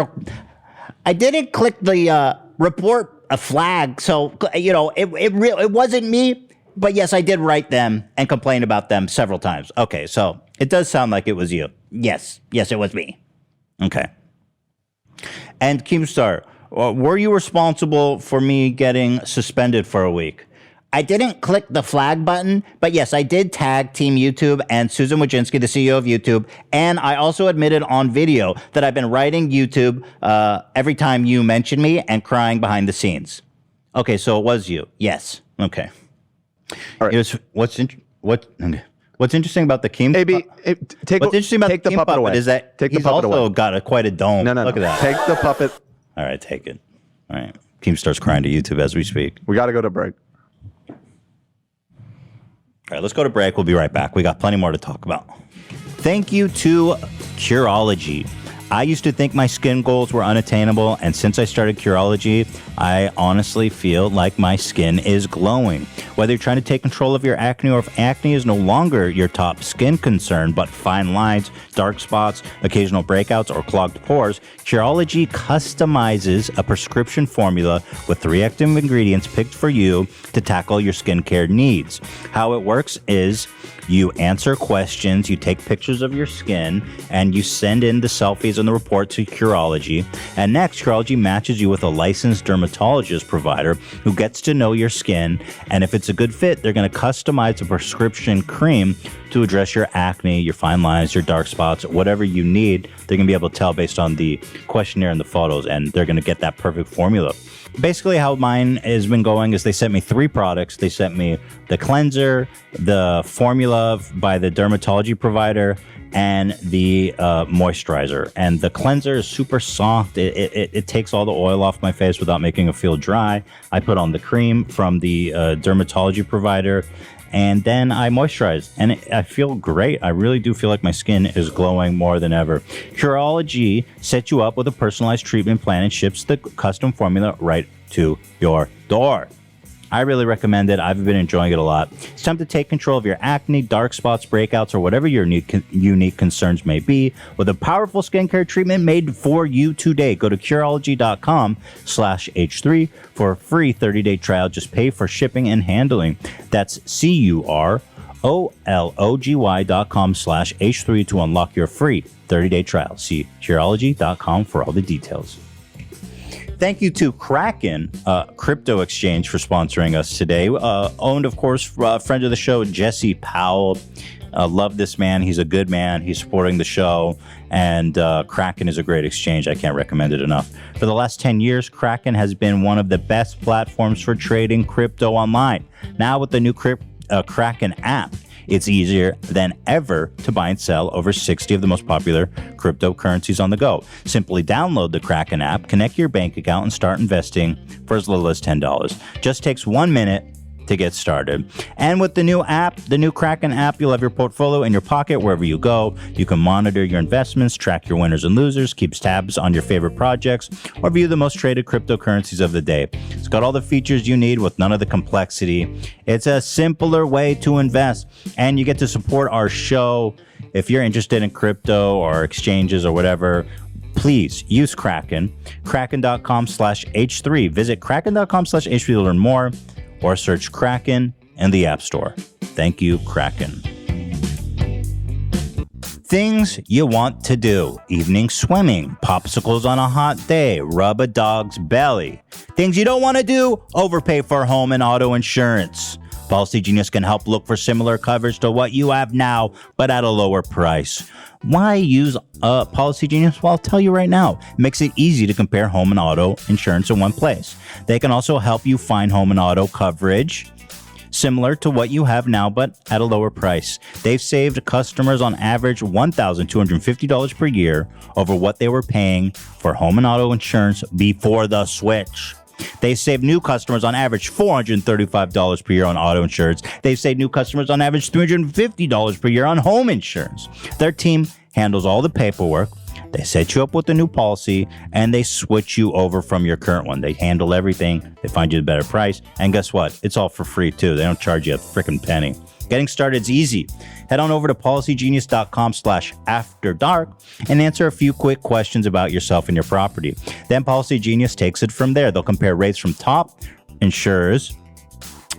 report a flag. So, it wasn't me. But yes, I did write them and complain about them several times. Okay, so it does sound like it was you. Yes, it was me. Okay. And Keemstar, were you responsible for me getting suspended for a week? I didn't click the flag button, but yes, I did tag Team YouTube and Susan Wojcinski, the CEO of YouTube, and I also admitted on video that I've been writing YouTube every time you mention me and crying behind the scenes. Okay, so it was you. Yes. Okay. All right. What's interesting about the Keem? AB, what's interesting about take the the Keem puppet away. is that Take the he's puppet also away. got quite a dome. No. Look at that. Take the puppet. All right, take it. All right. Keemstar's crying to YouTube as we speak. We got to go to break. All right, let's go to break. We'll be right back. We got plenty more to talk about. Thank you to Curology. I used to think my skin goals were unattainable, and since I started Curology, I honestly feel like my skin is glowing. Whether you're trying to take control of your acne or if acne is no longer your top skin concern, but fine lines, dark spots, occasional breakouts, or clogged pores, Curology customizes a prescription formula with 3 active ingredients picked for you to tackle your skincare needs. How it works is you answer questions, you take pictures of your skin, and you send in the selfies and the report to Curology. And next, Curology matches you with a licensed dermatologist provider who gets to know your skin. And if it's a good fit, they're going to customize a prescription cream to address your acne, your fine lines, your dark spots, whatever you need. They're going to be able to tell based on the questionnaire and the photos, and they're going to get that perfect formula. Basically, how mine has been going is they sent me 3 products. They sent me the cleanser, the formula by the dermatology provider, and the moisturizer. And the cleanser is super soft. It takes all the oil off my face without making it feel dry. I put on the cream from the dermatology provider, and then I moisturize, and I feel great. I really do feel like my skin is glowing more than ever. Curology sets you up with a personalized treatment plan and ships the custom formula right to your door. I really recommend it. I've been enjoying it a lot. It's time to take control of your acne, dark spots, breakouts, or whatever your unique concerns may be with a powerful skincare treatment made for you today. Go to Curology.com/H3 for a free 30-day trial. Just pay for shipping and handling. That's CUROLOGY.com/H3 to unlock your free 30-day trial. See Curology.com for all the details. Thank you to Kraken Crypto Exchange for sponsoring us today. Owned, of course, friend of the show, Jesse Powell. Love this man. He's a good man. He's supporting the show. And Kraken is a great exchange. I can't recommend it enough. For the last 10 years, Kraken has been one of the best platforms for trading crypto online. Now with the new Kraken app, it's easier than ever to buy and sell over 60 of the most popular cryptocurrencies on the go. Simply download the Kraken app, connect your bank account, and start investing for as little as $10. Just takes 1 minute to get started. And with the new app, the new Kraken app, you'll have your portfolio in your pocket wherever you go. You can monitor your investments, track your winners and losers, keep tabs on your favorite projects, or view the most traded cryptocurrencies of the day. It's got all the features you need with none of the complexity. It's a simpler way to invest, and you get to support our show. If you're interested in crypto or exchanges or whatever, please use Kraken, kraken.com/H3. Visit kraken.com/H3 to learn more, or search Kraken in the App Store. Thank you, Kraken. Things you want to do. Evening swimming, popsicles on a hot day, rub a dog's belly. Things you don't want to do. Overpay for home and auto insurance. Policy Genius can help look for similar coverage to what you have now, but at a lower price. Why use Policy Genius? Well, I'll tell you right now. It makes it easy to compare home and auto insurance in one place. They can also help you find home and auto coverage similar to what you have now, but at a lower price. They've saved customers on average $1,250 per year over what they were paying for home and auto insurance before the switch. They saved new customers on average $435 per year on auto insurance. They've saved new customers on average $350 per year on home insurance. Their team handles all the paperwork. They set you up with a new policy, and they switch you over from your current one. They handle everything. They find you a better price. And guess what? It's all for free, too. They don't charge you a freaking penny. Getting started is easy. Head on over to policygenius.com/afterdark and answer a few quick questions about yourself and your property. Then Policy Genius takes it from there. They'll compare rates from top insurers,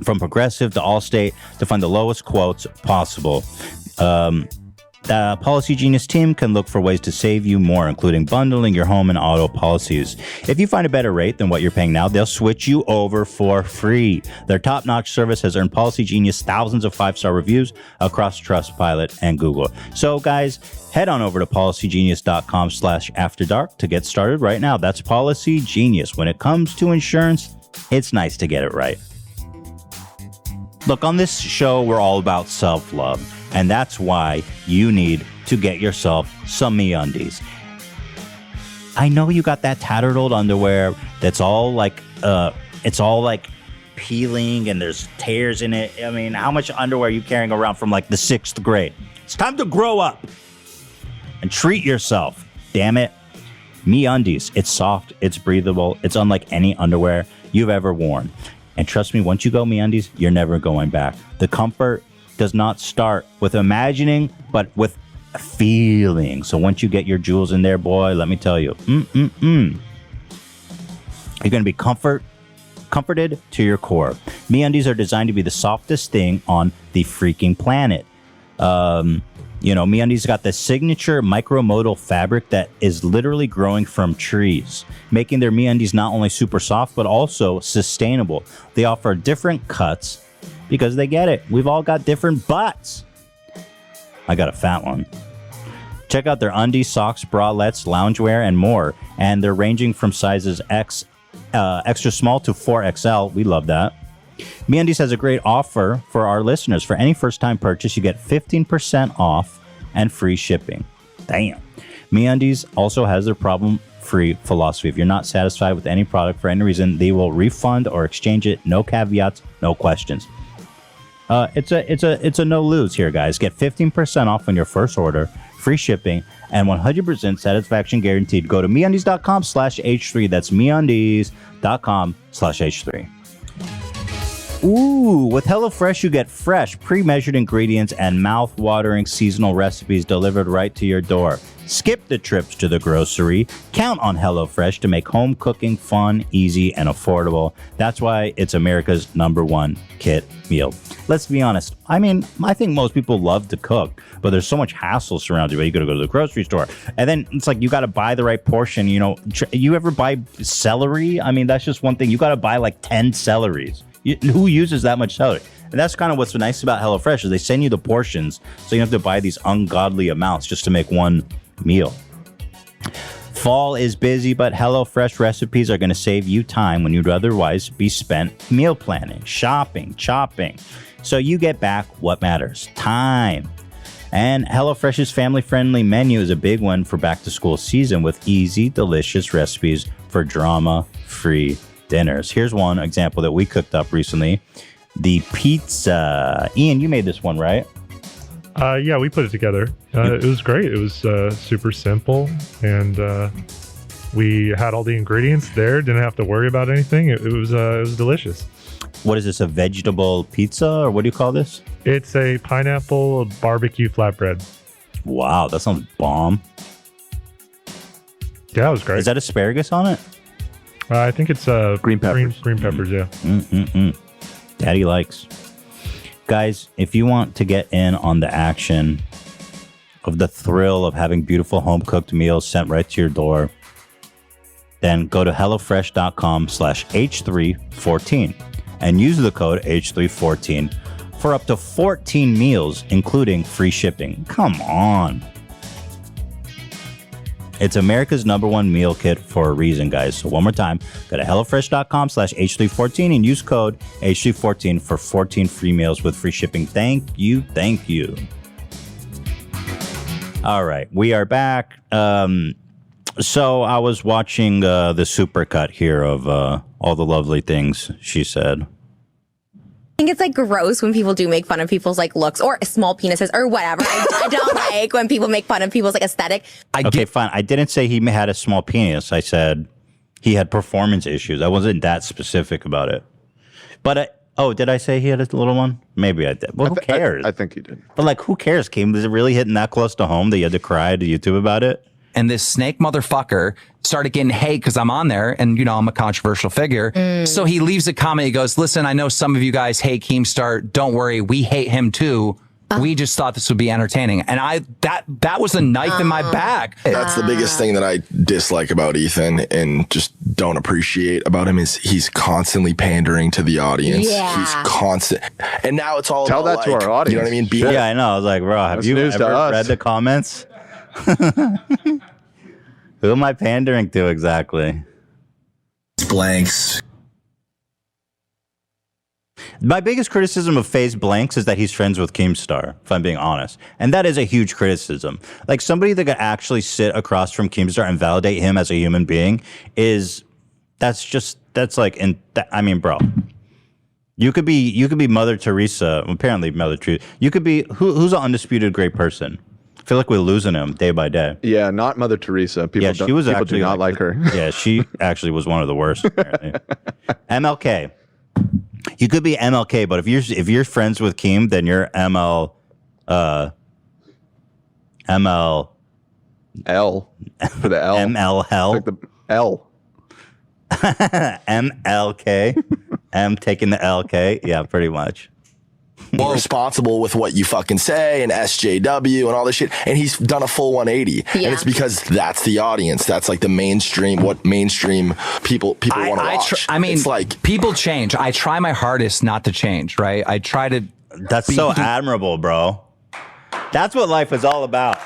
from Progressive to Allstate, to find the lowest quotes possible. The Policy Genius team can look for ways to save you more, including bundling your home and auto policies. If you find a better rate than what you're paying now, they'll switch you over for free. Their top-notch service has earned Policy Genius thousands of 5-star reviews across Trustpilot and Google. So, guys, head on over to policygenius.com/afterdark to get started right now. That's Policy Genius. When it comes to insurance, it's nice to get it right. Look, on this show, we're all about self-love. And that's why you need to get yourself some MeUndies. I know you got that tattered old underwear that's all like, peeling and there's tears in it. I mean, how much underwear are you carrying around from like the 6th grade? It's time to grow up and treat yourself. Damn it. MeUndies. It's soft. It's breathable. It's unlike any underwear you've ever worn. And trust me, once you go MeUndies, you're never going back. The comfort does not start with imagining, but with feeling. So once you get your jewels in there, boy, let me tell you, you're going to be comforted to your core. MeUndies are designed to be the softest thing on the freaking planet. MeUndies got the signature micromodal fabric that is literally growing from trees, making their MeUndies not only super soft, but also sustainable. They offer different cuts because they get it. We've all got different butts. I got a fat one. Check out their undies, socks, bralettes, loungewear, and more. And they're ranging from sizes extra small to 4XL. We love that. MeUndies has a great offer for our listeners. For any first-time purchase, you get 15% off and free shipping. Damn. MeUndies also has their problem-free philosophy. If you're not satisfied with any product for any reason, they will refund or exchange it. No caveats, no questions. It's a no lose here, guys. Get 15% off on your first order, free shipping, and 100% satisfaction guaranteed. Go to MeUndies.com/H3. That's MeUndies.com/H3. Ooh, with HelloFresh, you get fresh, pre-measured ingredients and mouth-watering seasonal recipes delivered right to your door. Skip the trips to the grocery. Count on HelloFresh to make home cooking fun, easy, and affordable. That's why it's America's #1 kit meal. Let's be honest. I mean, I think most people love to cook, but there's so much hassle surrounded by it. You got to go to the grocery store, and then it's like you got to buy the right portion. You ever buy celery? I mean, that's just one thing. You got to buy like 10 celeries. Who uses that much celery? And that's kind of what's nice about HelloFresh is they send you the portions, so you don't have to buy these ungodly amounts just to make one meal. Fall is busy, but HelloFresh recipes are going to save you time when you'd otherwise be spent meal planning, shopping, chopping. So you get back what matters, time. And HelloFresh's family-friendly menu is a big one for back-to-school season with easy, delicious recipes for drama-free dinners. Here's one example that we cooked up recently. The pizza. Ian, you made this one, right? Yeah, we put it together. It was great. It was super simple, and we had all the ingredients there. Didn't have to worry about anything. It was delicious. What is this? A vegetable pizza, or what do you call this? It's a pineapple barbecue flatbread. Wow, that sounds bomb. Yeah, it was great. Is that asparagus on it? I think it's green peppers. Green peppers, yeah. Daddy likes. Guys, if you want to get in on the action of the thrill of having beautiful home-cooked meals sent right to your door, then go to HelloFresh.com/H314 and use the code H314 for up to 14 meals, including free shipping. Come on. It's America's #1 meal kit for a reason, guys. So one more time, go to HelloFresh.com/H314 and use code H314 for 14 free meals with free shipping. Thank you. Thank you. All right, we are back. So I was watching the supercut here of all the lovely things she said. I think it's like gross when people do make fun of people's like looks or small penises or whatever. I don't like when people make fun of people's like aesthetic. Okay, fine. I didn't say he had a small penis. I said he had performance issues. I wasn't that specific about it. But did I say he had a little one? Maybe I did. Well, who cares? I think you did. But like, who cares, Keem? Is it really hitting that close to home that you had to cry to YouTube about it? And this snake motherfucker started getting hate because I'm on there and, you know, I'm a controversial figure. So he leaves a comment. He goes, listen, I know some of you guys hate Keemstar. Don't worry. We hate him, too. We just thought this would be entertaining. And that was a knife in my back. That's the biggest thing that I dislike about Ethan and just don't appreciate about him is he's constantly pandering to the audience. Yeah. He's constant. And now it's all Tell about, that to our audience. You know what I mean? Yeah, I know. I was like, bro, have That's you news to ever us. read the comments? Who am I pandering to exactly? Blanks. My biggest criticism of FaZe Blanks is that he's friends with Keemstar, if I'm being honest. And that is a huge criticism. Like, somebody that could actually sit across from Keemstar and validate him as a human being I mean, bro. You could be Mother Teresa, apparently Mother Teresa. You could be, who's an undisputed great person? I feel like we're losing him day by day. Yeah, not Mother Teresa. People do not like her. Yeah, she actually was one of the worst, apparently. MLK. You could be MLK, but if you're friends with Keem, then you're ML L for the L. ML hell. Like the L. MLK. M taking the LK. Yeah, pretty much. Responsible with what you fucking say and SJW and all this shit. And he's done a full 180. Yeah. And it's because that's the audience. That's like the mainstream, what mainstream people want to watch. It's like people change. I try my hardest not to change, right? I try to. That's so admirable, bro. That's what life is all about.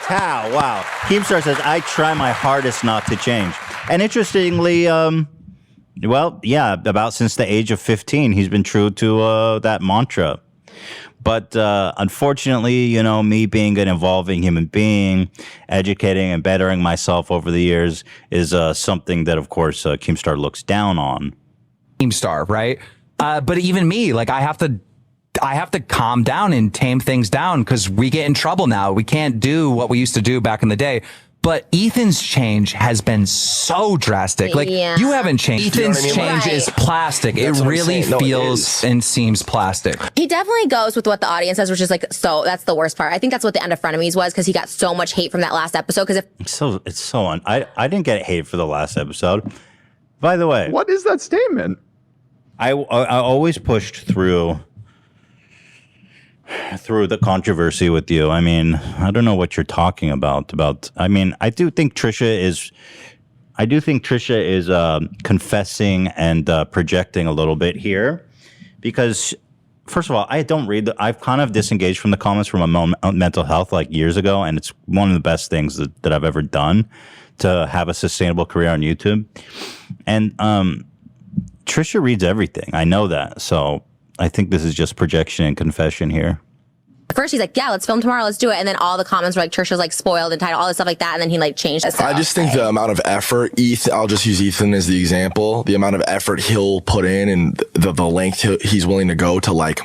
Wow. Keemstar says, I try my hardest not to change. And interestingly, about since the age of 15, he's been true to that mantra. But unfortunately, you know, me being an evolving human being, educating and bettering myself over the years is something that, of course, Keemstar looks down on. Keemstar, right? But even me, like, I have to calm down and tame things down because we get in trouble now. We can't do what we used to do back in the day. But Ethan's change has been so drastic. Like, you haven't changed. Ethan's change is plastic. It really feels and seems plastic. He definitely goes with what the audience says, which is like, so that's the worst part. I think that's what the end of Frenemies was because he got so much hate from that last episode. Because I didn't get hate for the last episode. By the way, what is that statement? I always pushed through the controversy with you. I mean, I don't know what you're talking about. I mean, I do think Trisha is confessing and projecting a little bit here because, first of all, I've kind of disengaged from the comments from my mental health like years ago, and it's one of the best things that I've ever done to have a sustainable career on YouTube. And Trisha reads everything. I know that. So I think this is just projection and confession here. At first, he's like, yeah, let's film tomorrow. Let's do it. And then all the comments were like, Trisha's like spoiled and titled, all this stuff like that. And then he like changed it. I just think the amount of effort, I'll just use Ethan as the example, the amount of effort he'll put in and the length he's willing to go to like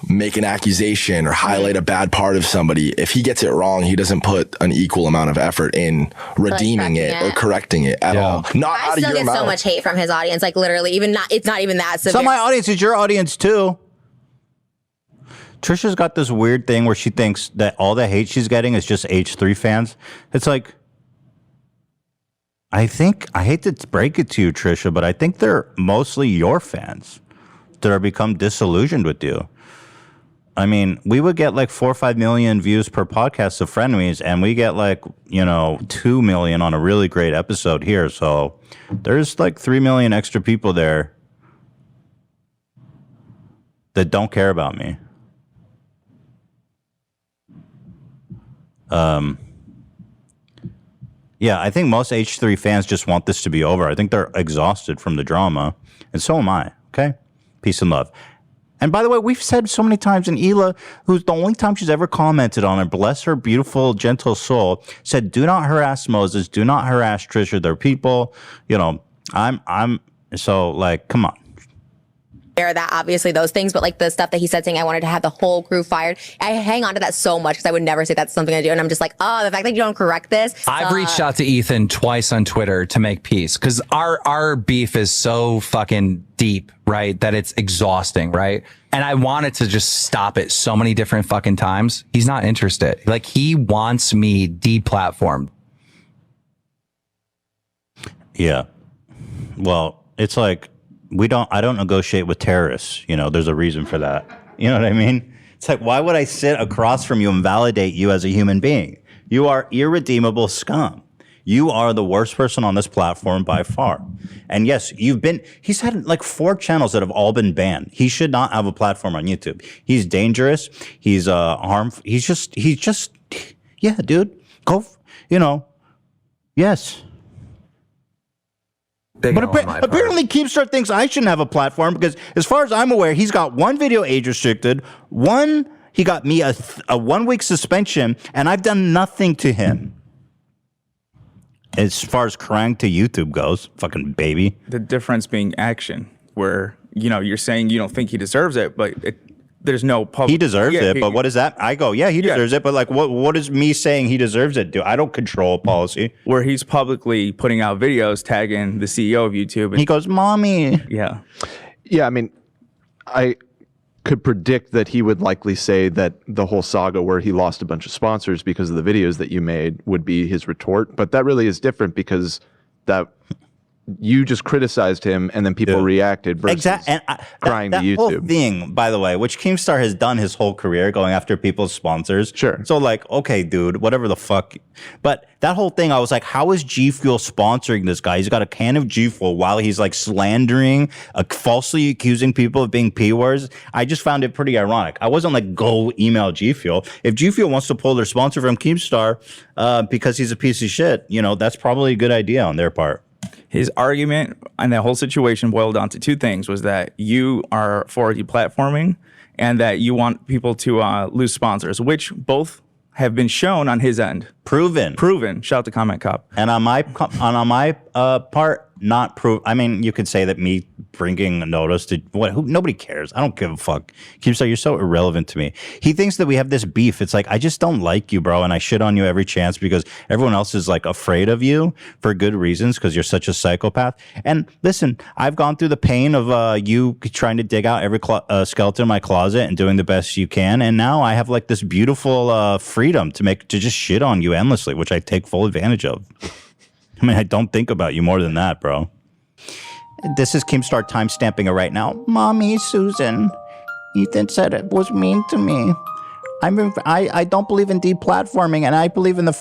make an accusation or highlight a bad part of somebody. If he gets it wrong, he doesn't put an equal amount of effort in redeeming it or correcting it at all. Not I out of still your get mouth. so much hate from his audience. Like literally, it's not even that severe. So my audience is your audience too. Trisha's got this weird thing where she thinks that all the hate she's getting is just H3 fans. It's like, I hate to break it to you, Trisha, but I think they're mostly your fans that are become disillusioned with you. I mean, we would get like 4 or 5 million views per podcast of Frenemies, and we get like, 2 million on a really great episode here. So there's like 3 million extra people there that don't care about me. Yeah, I think most H3 fans just want this to be over. I think they're exhausted from the drama, and so am I. Okay, peace and love. And by the way, we've said so many times, and Hila, who's the only time she's ever commented on it, bless her beautiful, gentle soul, said, "Do not harass Moses. Do not harass Trisha. They're people." You know, I'm so like, come on. That obviously those things, but like the stuff that he said saying I wanted to have the whole crew fired, I hang on to that so much because I would never say that's something I do, and I'm just like, oh, the fact that you don't correct this. I've reached out to Ethan twice on Twitter to make peace because our beef is so fucking deep, right? That it's exhausting, right? And I wanted to just stop it so many different fucking times. He's not interested. Like, he wants me deplatformed. Yeah. Well, it's like I don't negotiate with terrorists. You know, there's a reason for that. You know what I mean? It's like, why would I sit across from you and validate you as a human being? You are irredeemable scum. You are the worst person on this platform by far. And yes, he's had like 4 channels that have all been banned. He should not have a platform on YouTube. He's dangerous. He's harmful. He's just, yeah, dude, yes. But apparently Keemstar thinks I shouldn't have a platform because as far as I'm aware, he's got 1 video age restricted, he got me a 1-week suspension, and I've done nothing to him. As far as crying to YouTube goes, fucking baby. The difference being action, where, you're saying you don't think he deserves it, but there's no public. He deserves it, but what is that? I go, yeah, he deserves it, but like, what is me saying he deserves it do? I don't control policy. Where he's publicly putting out videos tagging the CEO of YouTube. And he goes, "Mommy." Yeah. Yeah, I mean, I could predict that he would likely say that the whole saga where he lost a bunch of sponsors because of the videos that you made would be his retort, but that really is different because that you just criticized him and then people reacted versus crying to YouTube. Whole thing, by the way, which Keemstar has done his whole career going after people's sponsors. Sure. So like, okay, dude, whatever the fuck. But that whole thing, I was like, how is G Fuel sponsoring this guy? He's got a can of G Fuel while he's like slandering, falsely accusing people of being P-words. I just found it pretty ironic. I wasn't like, go email G Fuel. If G Fuel wants to pull their sponsor from Keemstar because he's a piece of shit, that's probably a good idea on their part. His argument and that whole situation boiled down to 2 things: was that you are for deplatforming and that you want people to lose sponsors, which both have been shown on his end. Proven. Shout out to Comment Cop. And on my part, not prove. I mean, you could say that me bringing a notice to nobody cares. I don't give a fuck. Keemstar, you're so irrelevant to me. He thinks that we have this beef. It's like, I just don't like you, bro, and I shit on you every chance because everyone else is like afraid of you for good reasons because you're such a psychopath. And listen, I've gone through the pain of you trying to dig out every skeleton in my closet and doing the best you can, and now I have like this beautiful freedom to just shit on you endlessly, which I take full advantage of. I mean, I don't think about you more than that, bro. This is Keemstar timestamping it right now. Mommy, Susan, Ethan said it was mean to me. I don't believe in deplatforming, and I believe in the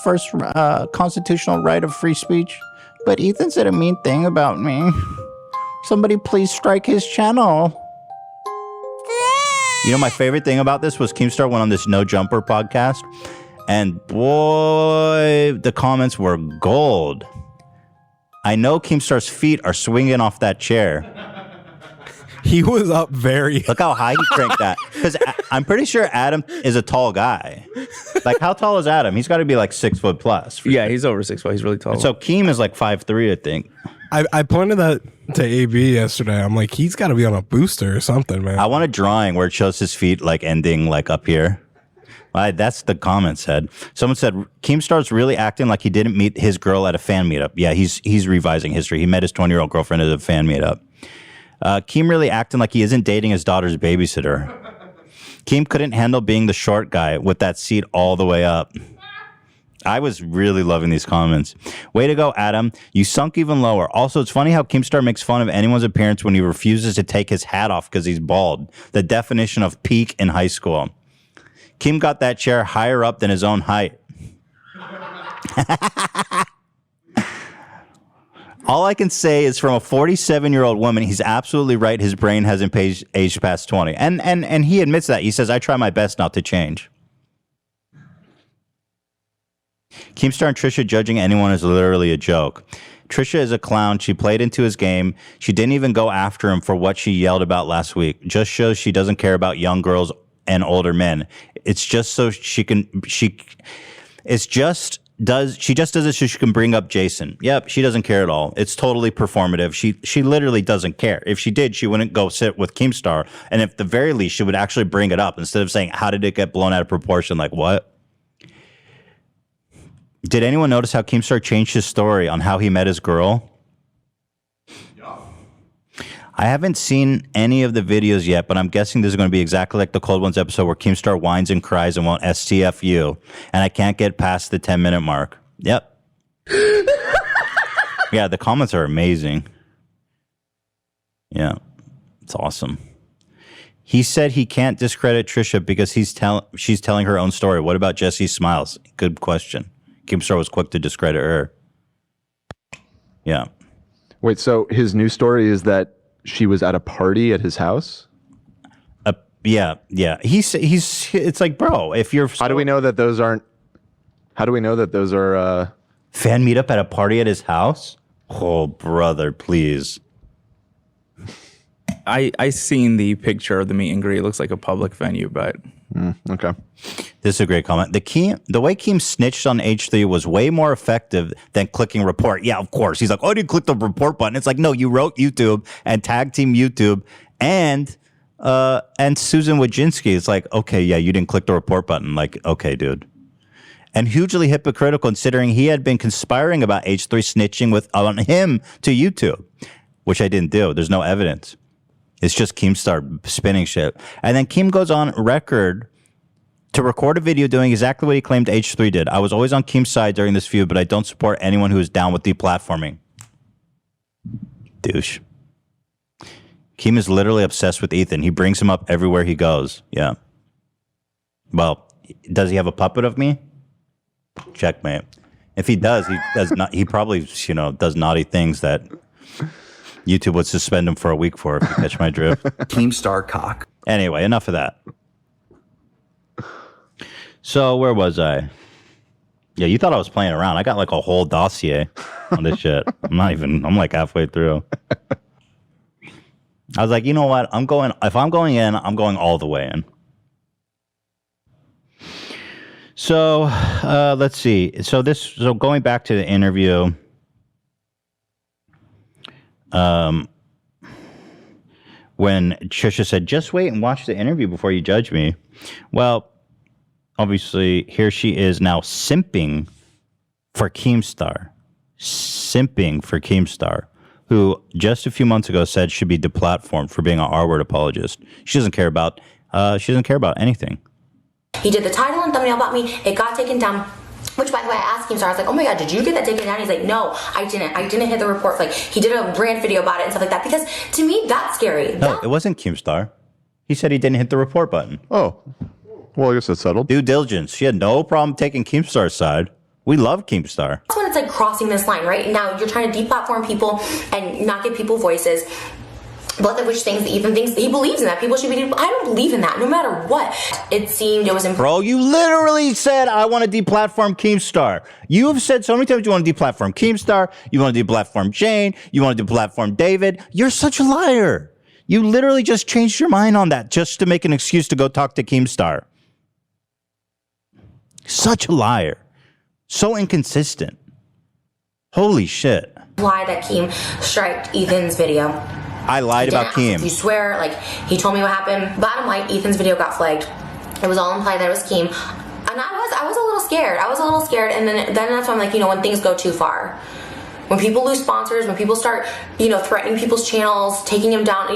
first constitutional right of free speech. But Ethan said a mean thing about me. Somebody please strike his channel. My favorite thing about this was Keemstar went on this No Jumper podcast. And boy, the comments were gold. I know Keemstar's feet are swinging off that chair. He was up very. Look how high he cranked that. Because I'm pretty sure Adam is a tall guy. Like, how tall is Adam? He's got to be like 6 foot plus. Yeah, he's over 6 foot. He's really tall. And so Keem is like 5'3", I think. I pointed that to AB yesterday. I'm like, he's got to be on a booster or something, man. I want a drawing where it shows his feet like ending like up here. That's the comment said. Someone said, Keemstar's really acting like he didn't meet his girl at a fan meetup. Yeah, he's revising history. He met his 20-year-old girlfriend at a fan meetup. Keem really acting like he isn't dating his daughter's babysitter. Keem couldn't handle being the short guy with that seat all the way up. I was really loving these comments. Way to go, Adam. You sunk even lower. Also, it's funny how Keemstar makes fun of anyone's appearance when he refuses to take his hat off because he's bald. The definition of peak in high school. Keem got that chair higher up than his own height. All I can say is from a 47-year-old woman, he's absolutely right. His brain hasn't aged past 20. And he admits that. He says, I try my best not to change. Keemstar and Trisha judging anyone is literally a joke. Trisha is a clown. She played into his game. She didn't even go after him for what she yelled about last week. Just shows she doesn't care about young girls and older men. It's just so she just does it so she can bring up Jason. Yep, she doesn't care at all. It's totally performative. She literally doesn't care. If she did, she wouldn't go sit with Keemstar. And at the very least, she would actually bring it up instead of saying, how did it get blown out of proportion? Like, what? Did anyone notice how Keemstar changed his story on how he met his girl? I haven't seen any of the videos yet, but I'm guessing this is going to be exactly like the Cold Ones episode where Keemstar whines and cries and won't STF you, and I can't get past the 10-minute mark. Yep. Yeah, the comments are amazing. Yeah, it's awesome. He said he can't discredit Trisha because she's telling her own story. What about Jesse's smiles? Good question. Keemstar was quick to discredit her. Yeah. Wait, so his new story is that she was at a party at his house? Yeah. It's like, bro, if you're... How do we know that those are... Fan meetup at a party at his house? Oh, brother, please. I seen the picture of the meet and greet. It looks like a public venue, but... okay. This is a great comment. The way Keem snitched on H3 was way more effective than clicking report. Yeah, of course. He's like, oh, I didn't click the report button. It's like, no, you wrote YouTube and tag team YouTube and Susan Wojcinski. It's like, okay, yeah, you didn't click the report button. Like, okay, dude. And hugely hypocritical considering he had been conspiring about H3 snitching on him to YouTube, which I didn't do. There's no evidence. It's just Keemstar spinning shit. And then Keem goes on record to record a video doing exactly what he claimed H3 did. I was always on Keem's side during this feud, but I don't support anyone who is down with deplatforming. Douche. Keem is literally obsessed with Ethan. He brings him up everywhere he goes. Yeah. Well, does he have a puppet of me? Checkmate. If he does, he probably, does naughty things that YouTube would suspend him for a week for, if you catch my drift. Keemstar cock. Anyway, enough of that. So where was I? Yeah, you thought I was playing around. I got like a whole dossier on this shit. I'm like halfway through. I was like, you know what? If I'm going in, I'm going all the way in. So let's see. So going back to the interview. When Trisha said, just wait and watch the interview before you judge me. Well, obviously, here she is now simping for Keemstar. Who just a few months ago said should be deplatformed for being an R-word apologist. She doesn't care about anything. He did the title and thumbnail about me. It got taken down. Which, by the way, I asked him, so I was like, oh my God, did you get that taken down? He's like, no, I didn't hit the report. Like, he did a brand video about it and stuff like that. Because to me, that's scary. No, it wasn't Keemstar. He said he didn't hit the report button. Oh, well, I guess that's settled. Due diligence. She had no problem taking Keemstar's side. We love Keemstar. That's when it's like crossing this line, right? Now you're trying to deplatform people and not give people voices. Both of which things that Ethan thinks he believes in that. People should be. I don't believe in that, no matter what. It seemed it was important. Bro, you literally said, I want to deplatform Keemstar. You have said so many times you want to deplatform Keemstar, you want to deplatform Jane, you want to deplatform David. You're such a liar. You literally just changed your mind on that just to make an excuse to go talk to Keemstar. Such a liar. So inconsistent. Holy shit. Why that Keem striked Ethan's video. I lied about Keem. You swear, like, he told me what happened. Bottom line, Ethan's video got flagged. It was all implied that it was Keem. And I was a little scared. And then that's when I'm like, when things go too far. When people lose sponsors, when people start, threatening people's channels, taking them down,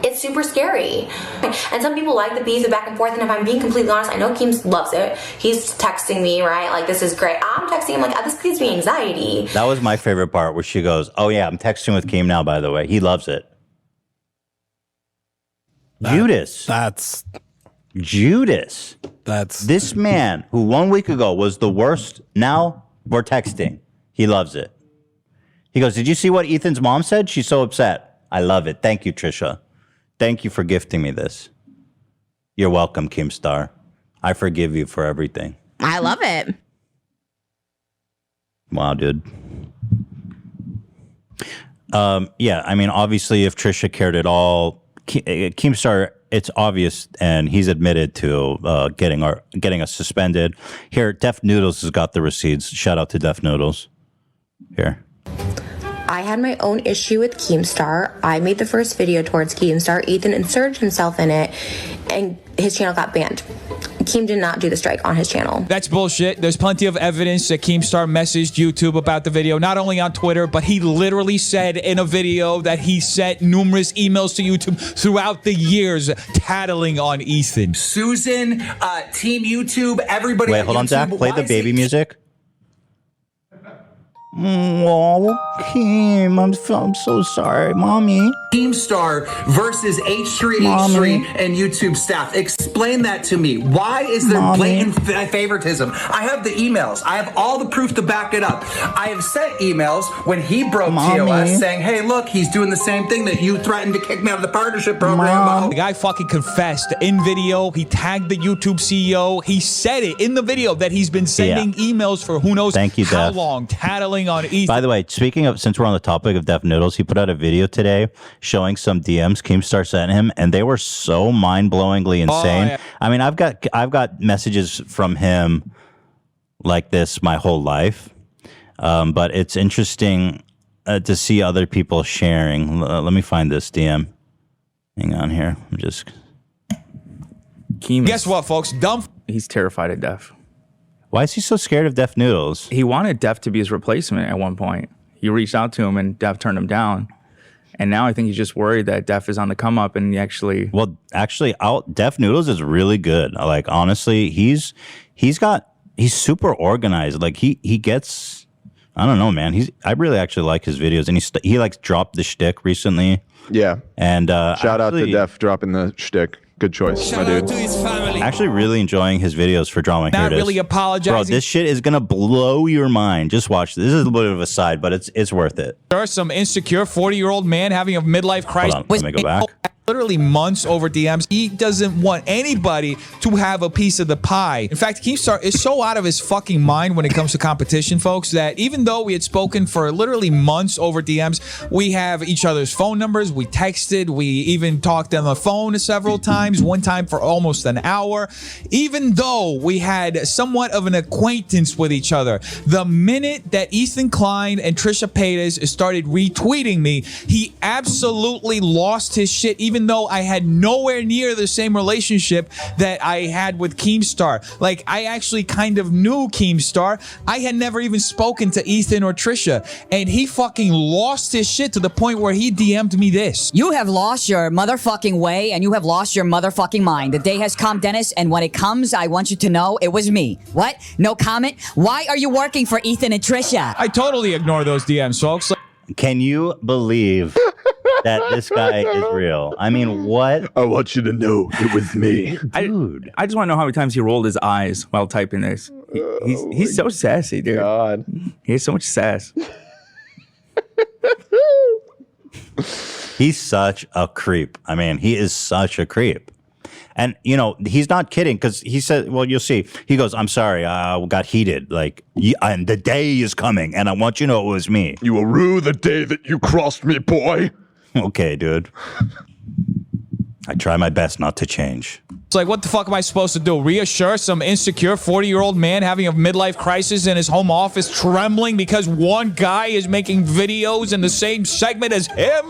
it's super scary. And some people like the beef, the back and forth. And if I'm being completely honest, I know Keem loves it. He's texting me, right? Like, this is great. I'm texting him like, this gives me anxiety. That was my favorite part where she goes, oh yeah, I'm texting with Keem now, by the way. He loves it. Judas. This man who 1 week ago was the worst. Now we're texting. He loves it. He goes, did you see what Ethan's mom said? She's so upset. I love it. Thank you, Trisha. Thank you for gifting me this. You're welcome, Keemstar. I forgive you for everything. I love it. Wow, dude. Yeah, I mean, obviously, if Trisha cared at all, Keemstar, it's obvious, and he's admitted to getting us suspended. Here, Def Noodles has got the receipts. Shout out to Def Noodles. Here. I had my own issue with Keemstar. I made the first video towards Keemstar. Ethan inserted himself in it, and his channel got banned. Keem did not do the strike on his channel. That's bullshit. There's plenty of evidence that Keemstar messaged YouTube about the video, not only on Twitter, but he literally said in a video that he sent numerous emails to YouTube throughout the years tattling on Ethan. Susan, Team YouTube, everybody. Wait, hold on, Zach. Play the baby music. Oh, Keem, I'm so sorry, mommy. Keemstar versus H3H3 and YouTube staff. Explain that to me. Why is there blatant favoritism? I have the emails. I have all the proof to back it up. I have sent emails when he broke TOS saying, hey, look, he's doing the same thing that you threatened to kick me out of the partnership program. The guy fucking confessed in video. He tagged the YouTube CEO. He said it in the video that he's been sending emails for who knows how long, tattling on Ethan. By the way, speaking of, since we're on the topic of Def Noodles, he put out a video today showing some DMs Keemstar sent him, and they were so mind-blowingly insane. Yeah. I mean, I've got messages from him like this my whole life, but it's interesting to see other people sharing. Let me find this DM. Hang on here. I'm just. Guess what, folks? He's terrified of Def. Why is he so scared of Def Noodles? He wanted Def to be his replacement at one point. He reached out to him and Def turned him down. And now I think he's just worried that Def is on the come up and he actually... Well, actually, Def Noodles is really good. Like, honestly, he's super organized. Like, he gets... I don't know, man. I really actually like his videos. And he like dropped the shtick recently. Yeah. And shout out to Def dropping the shtick. Good choice, my dude. Actually really enjoying his videos for drama. Not really apologizing. Bro, this shit is going to blow your mind. Just watch this. This is a little bit of a side, but it's worth it. There's some insecure 40-year-old man having a midlife crisis. Hold on, let me go back. Literally months over DMs. He doesn't want anybody to have a piece of the pie. In fact, Keemstar is so out of his fucking mind when it comes to competition, folks, that even though we had spoken for literally months over DMs, we have each other's phone numbers. We texted. We even talked on the phone several times, one time for almost an hour. Even though we had somewhat of an acquaintance with each other, the minute that Ethan Klein and Trisha Paytas started retweeting me, he absolutely lost his shit, even though I had nowhere near the same relationship that I had with Keemstar. Like, I actually kind of knew Keemstar. I had never even spoken to Ethan or Trisha, and he fucking lost his shit to the point where he DM'd me this. You have lost your motherfucking way, and you have lost your motherfucking mind. The day has come, Dennis, and when it comes, I want you to know it was me. What? No comment? Why are you working for Ethan and Trisha? I totally ignore those DMs, folks. Can you believe that this guy is real? I mean, what? I want you to know it was me. Dude. I just want to know how many times he rolled his eyes while typing this. He's so sassy, dude. God. He has so much sass. He's such a creep. I mean, he is such a creep. And, you know, he's not kidding, because he said, well, you'll see. He goes, I'm sorry, I got heated. Like, and the day is coming, and I want you to know it was me. You will rue the day that you crossed me, boy. Okay, dude. I try my best not to change. It's like, what the fuck am I supposed to do? Reassure some insecure 40-year-old man having a midlife crisis in his home office, trembling because one guy is making videos in the same segment as him?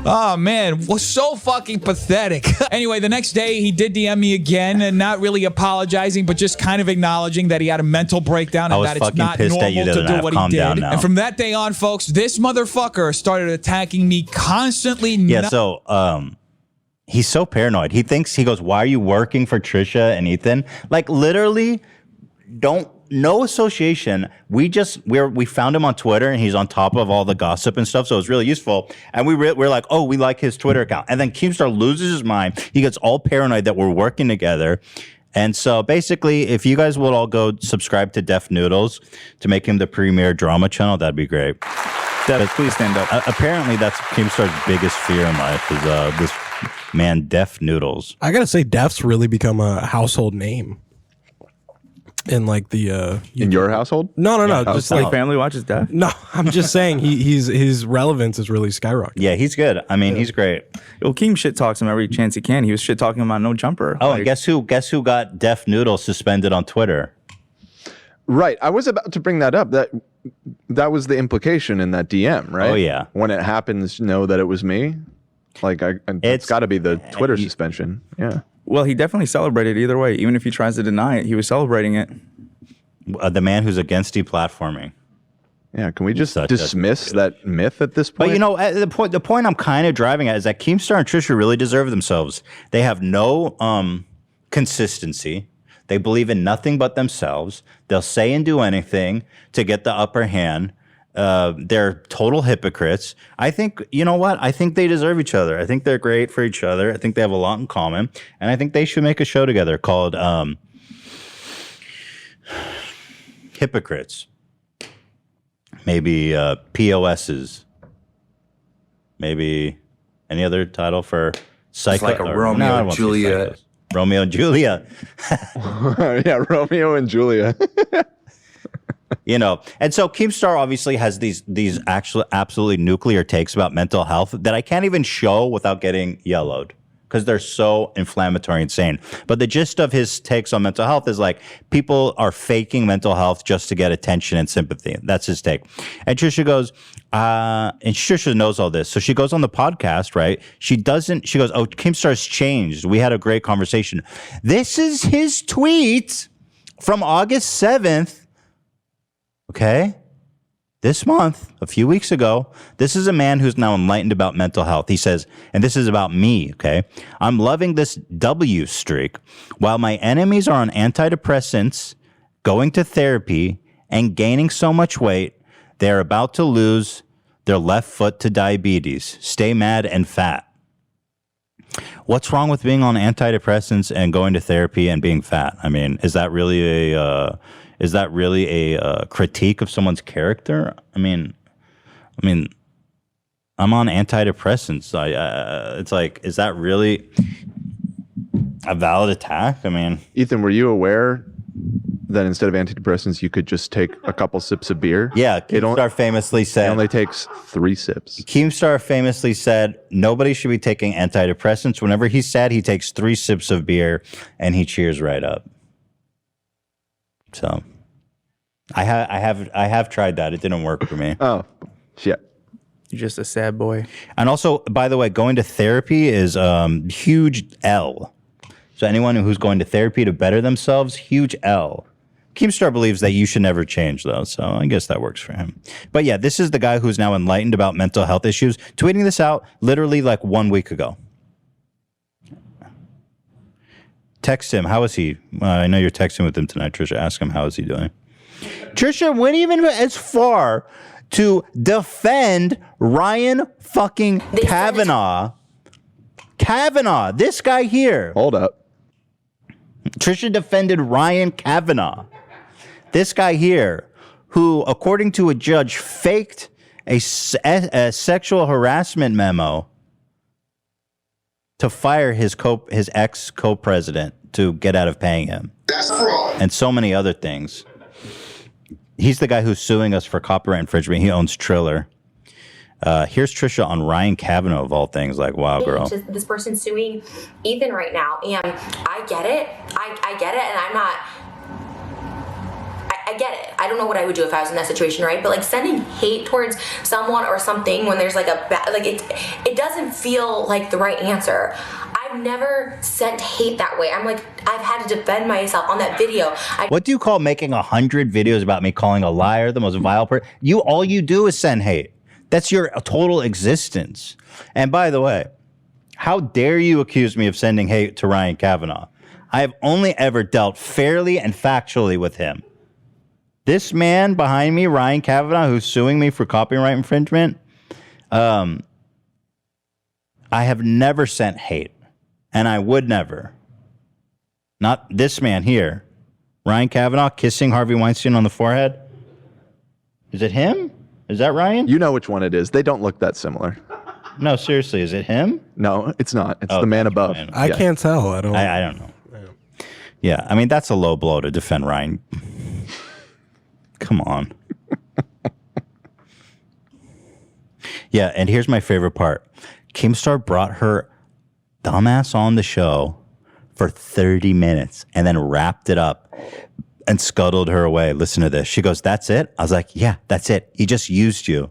Oh, man, was so fucking pathetic. Anyway, the next day, he did DM me again, and not really apologizing, but just kind of acknowledging that he had a mental breakdown and that it's not normal to do what he did. And from that day on, folks, this motherfucker started attacking me constantly. Yeah, so, he's so paranoid. He goes, why are you working for Trisha and Ethan? Like, literally, no association. We found him on Twitter, and he's on top of all the gossip and stuff, so it's really useful. And we're like, oh, we like his Twitter account. And then Keemstar loses his mind. He gets all paranoid that we're working together. And so basically, if you guys will all go subscribe to Def Noodles to make him the premier drama channel, that'd be great. Def, please stand up. Apparently, that's Keemstar's biggest fear in life is this man, Def Noodles. I gotta say, Def's really become a household name. in like the in your household? No, Yeah, just your like family watches Def. No, I'm just saying his relevance is really skyrocketing. Yeah, he's good. I mean, he's great. Well, Keem shit talks him every chance he can. He was shit talking about No Jumper. Oh, and guess who got Def Noodle suspended on Twitter? Right. I was about to bring that up. That was the implication in that DM, right? Oh, yeah. When it happens, know that it was me. Like it's got to be the Twitter suspension. Yeah. Well, he definitely celebrated either way. Even if he tries to deny it, he was celebrating it. The man who's against deplatforming. Yeah, can we just dismiss that myth at this point? But you know, the point I'm kind of driving at is that Keemstar and Trisha really deserve themselves. They have no consistency. They believe in nothing but themselves. They'll say and do anything to get the upper hand. They're total hypocrites. I think, you know what? I think they deserve each other. I think they're great for each other. I think they have a lot in common. And I think they should make a show together called Hypocrites. Maybe POSs. Maybe any other title for psycho? It's like a Romeo and Juliet. Romeo and Julia. Yeah, Romeo and Julia. You know, and so Keemstar obviously has these actual absolutely nuclear takes about mental health that I can't even show without getting yellowed because they're so inflammatory and insane. But the gist of his takes on mental health is like people are faking mental health just to get attention and sympathy. That's his take. And Trisha goes, and Trisha knows all this. So she goes on the podcast, right? She goes, oh, Keemstar's changed. We had a great conversation. This is his tweet from August 7th. Okay? This month, a few weeks ago, this is a man who's now enlightened about mental health. He says, and this is about me, okay? I'm loving this W streak. While my enemies are on antidepressants, going to therapy, and gaining so much weight, they're about to lose their left foot to diabetes. Stay mad and fat. What's wrong with being on antidepressants and going to therapy and being fat? I mean, is that really a critique of someone's character? I mean, I'm on antidepressants. It's like, is that really a valid attack? I mean, Ethan, were you aware that instead of antidepressants, you could just take a couple sips of beer? Yeah, Keemstar famously said it only takes 3 sips. Keemstar famously said nobody should be taking antidepressants. Whenever he's sad, he takes 3 sips of beer and he cheers right up. So, I have tried that. It didn't work for me. Oh, shit. You're just a sad boy. And also, by the way, going to therapy is huge L. So anyone who's going to therapy to better themselves, huge L. Keemstar believes that you should never change, though, so I guess that works for him. But yeah, this is the guy who's now enlightened about mental health issues, tweeting this out literally like 1 week ago. Text him. How is he? I know you're texting with him tonight, Trisha. Ask him how is he doing. Trisha went even as far to defend Ryan fucking Kavanaugh. Kavanaugh, this guy here. Hold up. Trisha defended Ryan Kavanaugh. This guy here, who, according to a judge, faked a sexual harassment memo to fire his ex co-president to get out of paying him. That's fraud. And so many other things. He's the guy who's suing us for copyright infringement. He owns Triller. Here's Trisha on Ryan Kavanaugh, of all things. Like, wow, girl. This person's suing Ethan right now, and I get it. I get it, and I'm not. I get it. I don't know what I would do if I was in that situation, right? But like sending hate towards someone or something when there's like a bad, like it doesn't feel like the right answer. I've never sent hate that way. I'm like, I've had to defend myself on that video. What do you call making 100 videos about me calling a liar the most vile person? All you do is send hate. That's your total existence. And by the way, how dare you accuse me of sending hate to Ryan Kavanaugh? I have only ever dealt fairly and factually with him. This man behind me, Ryan Kavanaugh, who's suing me for copyright infringement, I have never sent hate. And I would never. Not this man here. Ryan Kavanaugh kissing Harvey Weinstein on the forehead. Is it him? Is that Ryan? You know which one it is. They don't look that similar. No, seriously, is it him? No, it's not. It's the man above. I can't tell. I don't know. Yeah, I mean, that's a low blow to defend Ryan. Come on. Yeah, and here's my favorite part. Keemstar brought her dumbass on the show for 30 minutes and then wrapped it up and scuttled her away. Listen to this. She goes, "That's it?" I was like, "Yeah, that's it. He just used you."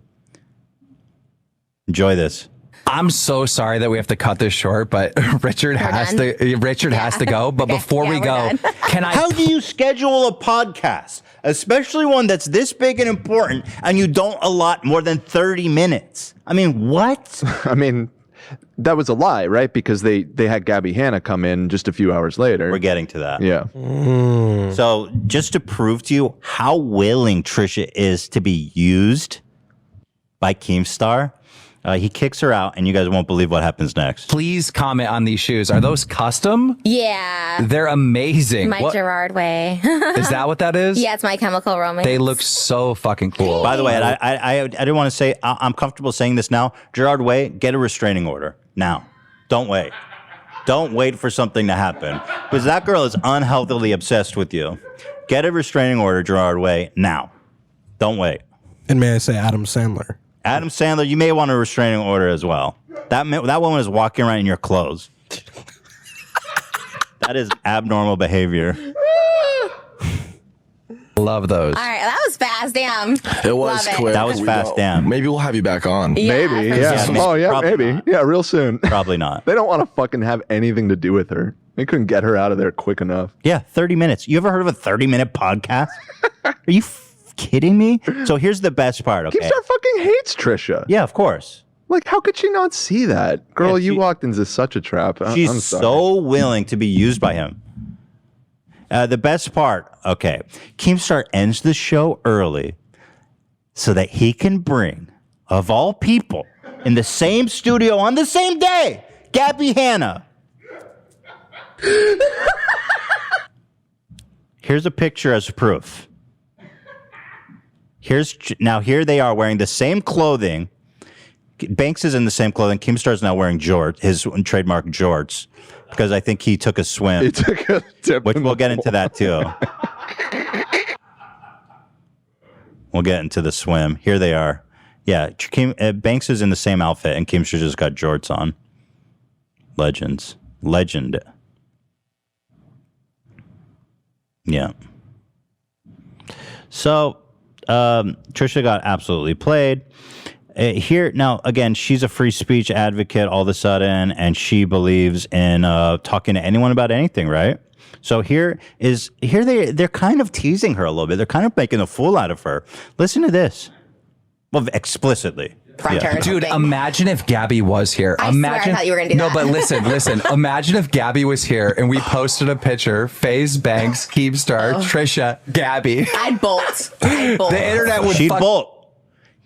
Enjoy this. I'm so sorry that we have to cut this short, but Richard has to go. But before we go, How do you schedule a podcast, especially one that's this big and important, and you don't allot more than 30 minutes? I mean, what? I mean, that was a lie, right? Because they had Gabby Hanna come in just a few hours later. We're getting to that. Yeah. So just to prove to you how willing Trisha is to be used by Keemstar, he kicks her out, and you guys won't believe what happens next. Please comment on these shoes. Are those custom? Yeah. They're amazing. My Gerard way. Is that what that is? Yeah, it's My Chemical Romance. They look so fucking cool. By the way, I didn't want to say, I'm comfortable saying this now. Gerard Way, get a restraining order now. Don't wait. Don't wait for something to happen. Because that girl is unhealthily obsessed with you. Get a restraining order, Gerard Way, now. Don't wait. And may I say Adam Sandler? Adam Sandler, you may want a restraining order as well. That woman is walking around in your clothes. That is abnormal behavior. Love those. All right, that was fast. Damn. It was Love quick. That was fast, damn. Maybe we'll have you back on. Yeah, Maybe. for Yeah. sure. Oh, yeah, maybe. not. Yeah, real soon. Probably not. They don't want to fucking have anything to do with her. They couldn't get her out of there quick enough. Yeah, 30 minutes. You ever heard of a 30-minute podcast? Are you kidding me? So here's the best part, okay? Keemstar fucking hates Trisha. Yeah, of course. Like, how could she not see that? Girl, you walked into such a trap. She's I'm sorry. so willing to be used by him. The best part, okay, Keemstar ends the show early so that he can bring, of all people, in the same studio on the same day, Gabby Hanna. Here's a picture as proof. Here they are wearing the same clothing. Banks is in the same clothing. Keemstar's now wearing jorts, his trademark jorts, because I think he took a swim. He took a dip. Which we'll get into that too. We'll get into the swim. Here they are. Yeah, Banks is in the same outfit, and Keemstar just got jorts on. Legend. Yeah. So, Trisha got absolutely played. Here now again, she's a free speech advocate all of a sudden, and she believes in talking to anyone about anything, right? So they're kind of teasing her a little bit. They're kind of making a fool out of her. Listen to this. Well, explicitly. Yeah. Dude, imagine if Gabby was here. I thought you were gonna do no, that. but listen. Imagine if Gabby was here and we posted a picture: FaZe, Banks, Keemstar, Trisha, Gabby. I'd bolt. The internet would. She'd bolt.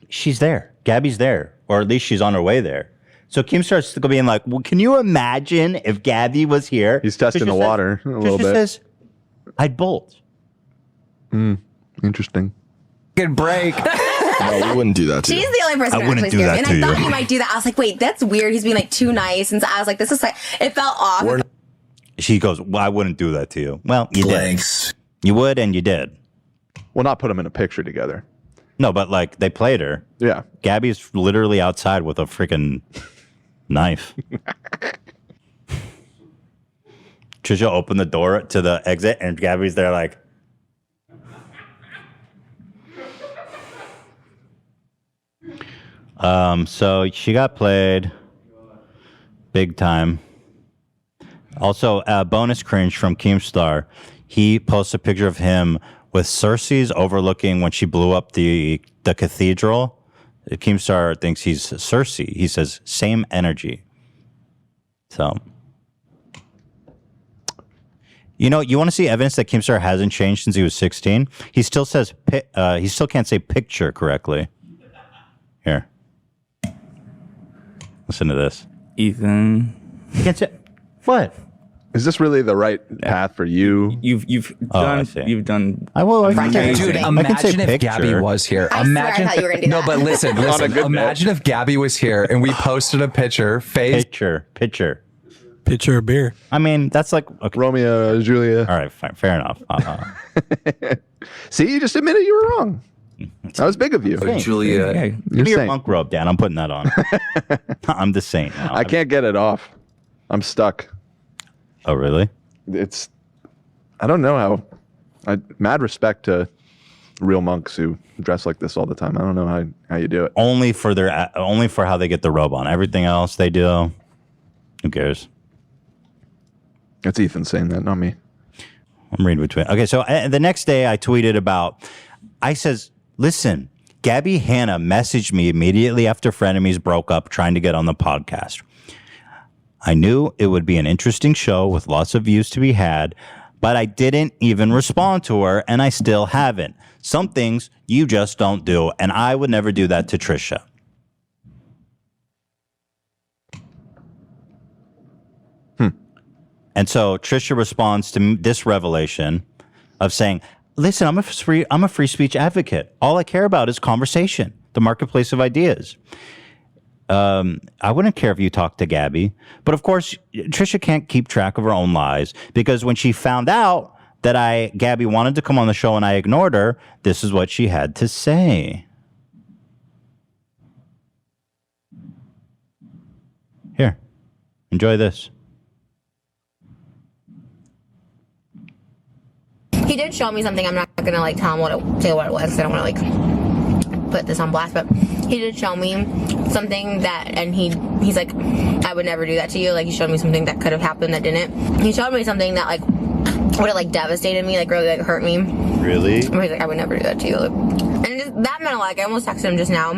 She's there. Gabby's there, or at least she's on her way there. So Keemstar's being like, "Well, can you imagine if Gabby was here?" He's testing the water a little bit. Says, "I'd bolt." Interesting. Good break. No, we wouldn't do that to She's you. the only person I who wouldn't actually do scared me. that And to I thought you. he might do that. I was like, wait, that's weird. He's being like too nice. And so I was like, this is like, it felt off. She goes, "Well, I wouldn't do that to you." Well, you did. You would, and you did. Well, not put them in a picture together. No, but like they played her. Yeah. Gabby's literally outside with a freaking knife. Trisha opened the door to the exit, and Gabby's there like. So she got played big time. Also, bonus cringe from Keemstar. He posts a picture of him with Cersei's overlooking when she blew up the cathedral. Keemstar thinks he's Cersei. He says, same energy. So, you know, you want to see evidence that Keemstar hasn't changed since he was 16? He still says, he still can't say picture correctly. Here. Listen to this. Ethan. You can't say, what? Is this really the right path for you? You've done. You've done. Dude, imagine if Gabby was here. Imagine. I thought you were gonna do No, that. but listen. Imagine if Gabby was here and we posted a picture. FaZe. Picture. pitcher of beer. I mean, that's like okay. Romeo, Julia. All right, fine, fair enough. See, you just admitted you were wrong. That was big of you. Julia. Hey, give me your monk robe, Dan. I'm putting that on. I'm the saint now. I can't get it off. I'm stuck. Oh, really? I don't know how. Mad respect to real monks who dress like this all the time. I don't know how you do it. Only for how they get the robe on. Everything else they do, who cares? That's Ethan saying that, not me. I'm reading between. Okay, so the next day I tweeted about. I says, listen, Gabby Hanna messaged me immediately after Frenemies broke up, trying to get on the podcast. I knew it would be an interesting show with lots of views to be had, but I didn't even respond to her, and I still haven't. Some things you just don't do, and I would never do that to Trisha. And so Trisha responds to this revelation of saying, listen, I'm a free speech advocate. All I care about is conversation, the marketplace of ideas. I wouldn't care if you talked to Gabby. But of course, Trisha can't keep track of her own lies, because when she found out that Gabby wanted to come on the show and I ignored her, this is what she had to say. Here, enjoy this. He did show me something. I'm not gonna tell him what it was, because I don't want to put this on blast. But he did show me something and he's like, I would never do that to you. He showed me something that could have happened that didn't. He showed me something that would have devastated me, really hurt me. Really? Where he's like, I would never do that to you. And that meant I almost texted him just now.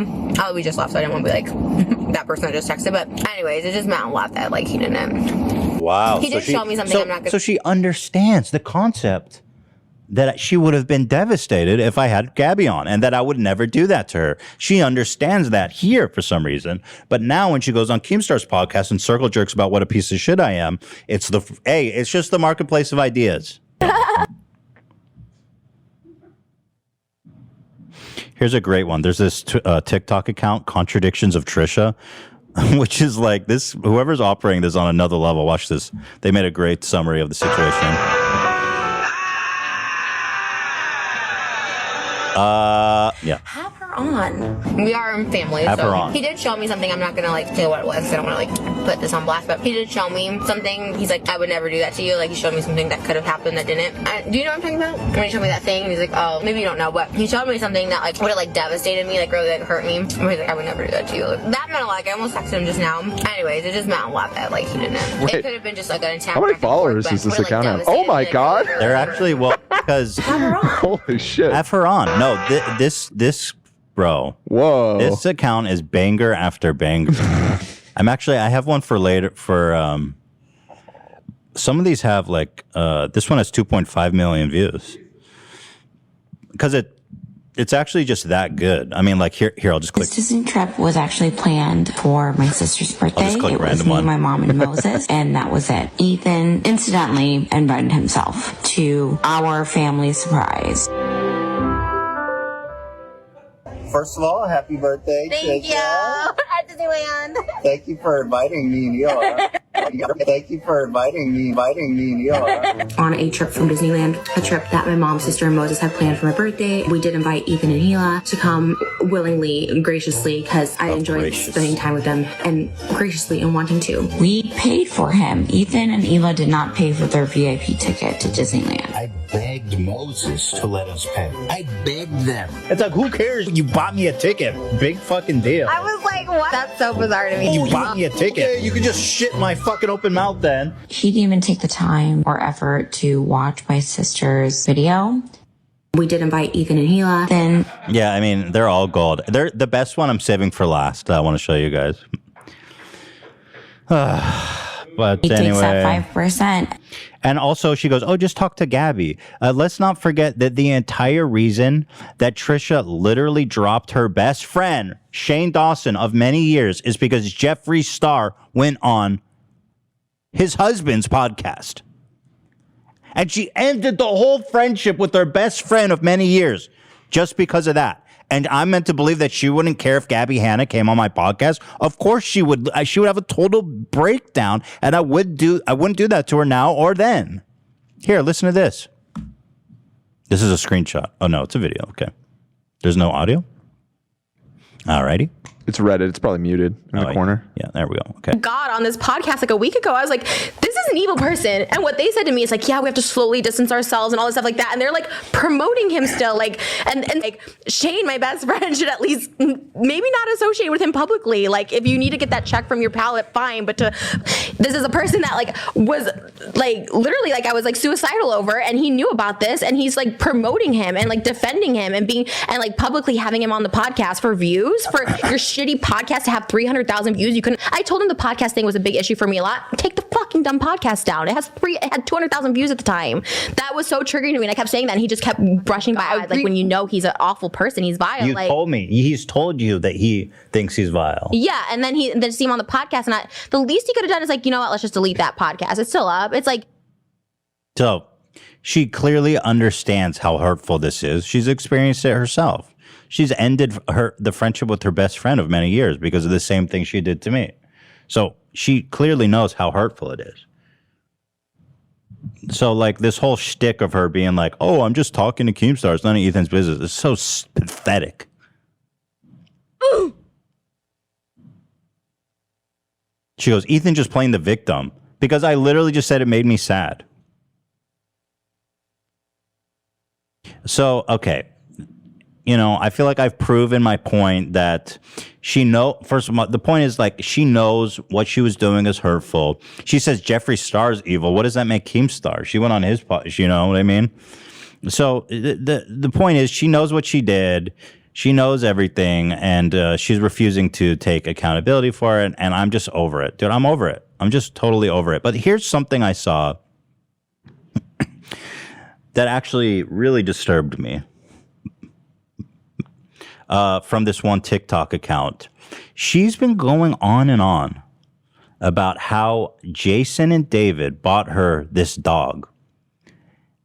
We just left, so I didn't want to be that person I just texted. But anyways, it just meant a lot that he didn't. Wow. He did show me something. I'm not gonna. So she understands the concept that she would have been devastated if I had Gabby on, and that I would never do that to her. She understands that here for some reason. But now when she goes on Keemstar's podcast and circle jerks about what a piece of shit I am, it's just the marketplace of ideas. Here's a great one. There's this TikTok account, Contradictions of Trisha, which is this, whoever's operating this on another level. Watch this. They made a great summary of the situation. Yeah. Have her on. We are in family. Have her on. He did show me something. I'm not gonna say what it was, because I don't want to put this on blast. But he did show me something. He's like, I would never do that to you. He showed me something that could have happened that didn't. Do you know what I'm talking about? When he showed me that thing, and he's like, oh, maybe you don't know, but he showed me something that would have devastated me, really hurt me. And he's like, I would never do that to you. That meant a lot. I almost texted him just now. Anyways, it just meant a lot that he didn't. Wait, it could have been just an attack. How many followers does this account have? Oh my god! They're actually because holy shit. Have her on. No, this bro. Whoa. This account is banger after banger. I have one for later for some of these have this one has 2.5 million views. Because it's actually just that good. I mean, here I'll just click. This Disney trip was actually planned for my sister's birthday. It was me, my mom, and Moses, and that was it. Ethan incidentally invited himself to our family surprise. First of all, happy birthday. Thank you. At Disneyland. Thank you for inviting me and Neil. Thank you for inviting me and Neil. On a trip from Disneyland, a trip that my mom, sister, and Moses had planned for my birthday. We did invite Ethan and Hila to come willingly and graciously, because I enjoyed spending time with them, and graciously and wanting to. We paid for him. Ethan and Hila did not pay for their VIP ticket to Disneyland. I begged Moses to let us pay. I begged them. It's who cares? You bought me a ticket. Big fucking deal. I was like, what? That's so bizarre to me. You bought me a ticket. Okay, you can just shit my fucking open mouth then. He didn't even take the time or effort to watch my sister's video. We did invite Ethan and Hila. Then yeah, I mean, they're all gold. They're the best one I'm saving for last. I want to show you guys. But he anyway, takes that 5%. And also she goes, oh, just talk to Gabby. Let's not forget that the entire reason that Trisha literally dropped her best friend, Shane Dawson, of many years, is because Jeffree Star went on his husband's podcast. And she ended the whole friendship with her best friend of many years just because of that. And I'm meant to believe that she wouldn't care if Gabby Hanna came on my podcast. Of course she would. She would have a total breakdown, and I wouldn't do that to her now or then. Here, listen to this. This is a screenshot. Oh no, it's a video. Okay. There's no audio? Alrighty. It's Reddit. It's probably muted in the corner. Yeah, there we go. Okay. God on this podcast like a week ago. I was like, this is an evil person. And what they said to me is like, yeah, we have to slowly distance ourselves and all this stuff like that. And they're like promoting him still. Like, and like Shane, my best friend, should at least maybe not associate with him publicly. Like, if you need to get that check from your palate, fine. But this is a person that like was like literally like I was like suicidal over, and he knew about this, and he's like promoting him and like defending him and being and like publicly having him on the podcast for views for your shitty podcast to have 300,000 views. You couldn't. I told him the podcast thing was a big issue for me a lot. Take the fucking dumb podcast down. It had 200,000 views at the time. That was so triggering to me, and I kept saying that, and he just kept brushing by. Like, when you know he's an awful person, he's vile. You like, told me. He's told you that he thinks he's vile. Yeah, and then to see him on the podcast, and the least he could have done is like, you know what? Let's just delete that podcast. It's still up. It's like. So, she clearly understands how hurtful this is. She's experienced it herself. She's ended the friendship with her best friend of many years because of the same thing she did to me. So she clearly knows how hurtful it is. So like this whole shtick of her being like, oh, I'm just talking to Keemstar. It's none of Ethan's business. It's so pathetic. She goes, Ethan just playing the victim because I literally just said it made me sad. So, okay. You know, I feel like I've proven my point that first of all, the point is like she knows what she was doing is hurtful. She says Jeffree Star's evil. What does that make Keemstar? She went on his podcast, you know what I mean? So the point is she knows what she did. She knows everything, and she's refusing to take accountability for it, and I'm just over it. Dude, I'm over it. I'm just totally over it. But here's something I saw that actually really disturbed me. From this one TikTok account. She's been going on and on about how Jason and David bought her this dog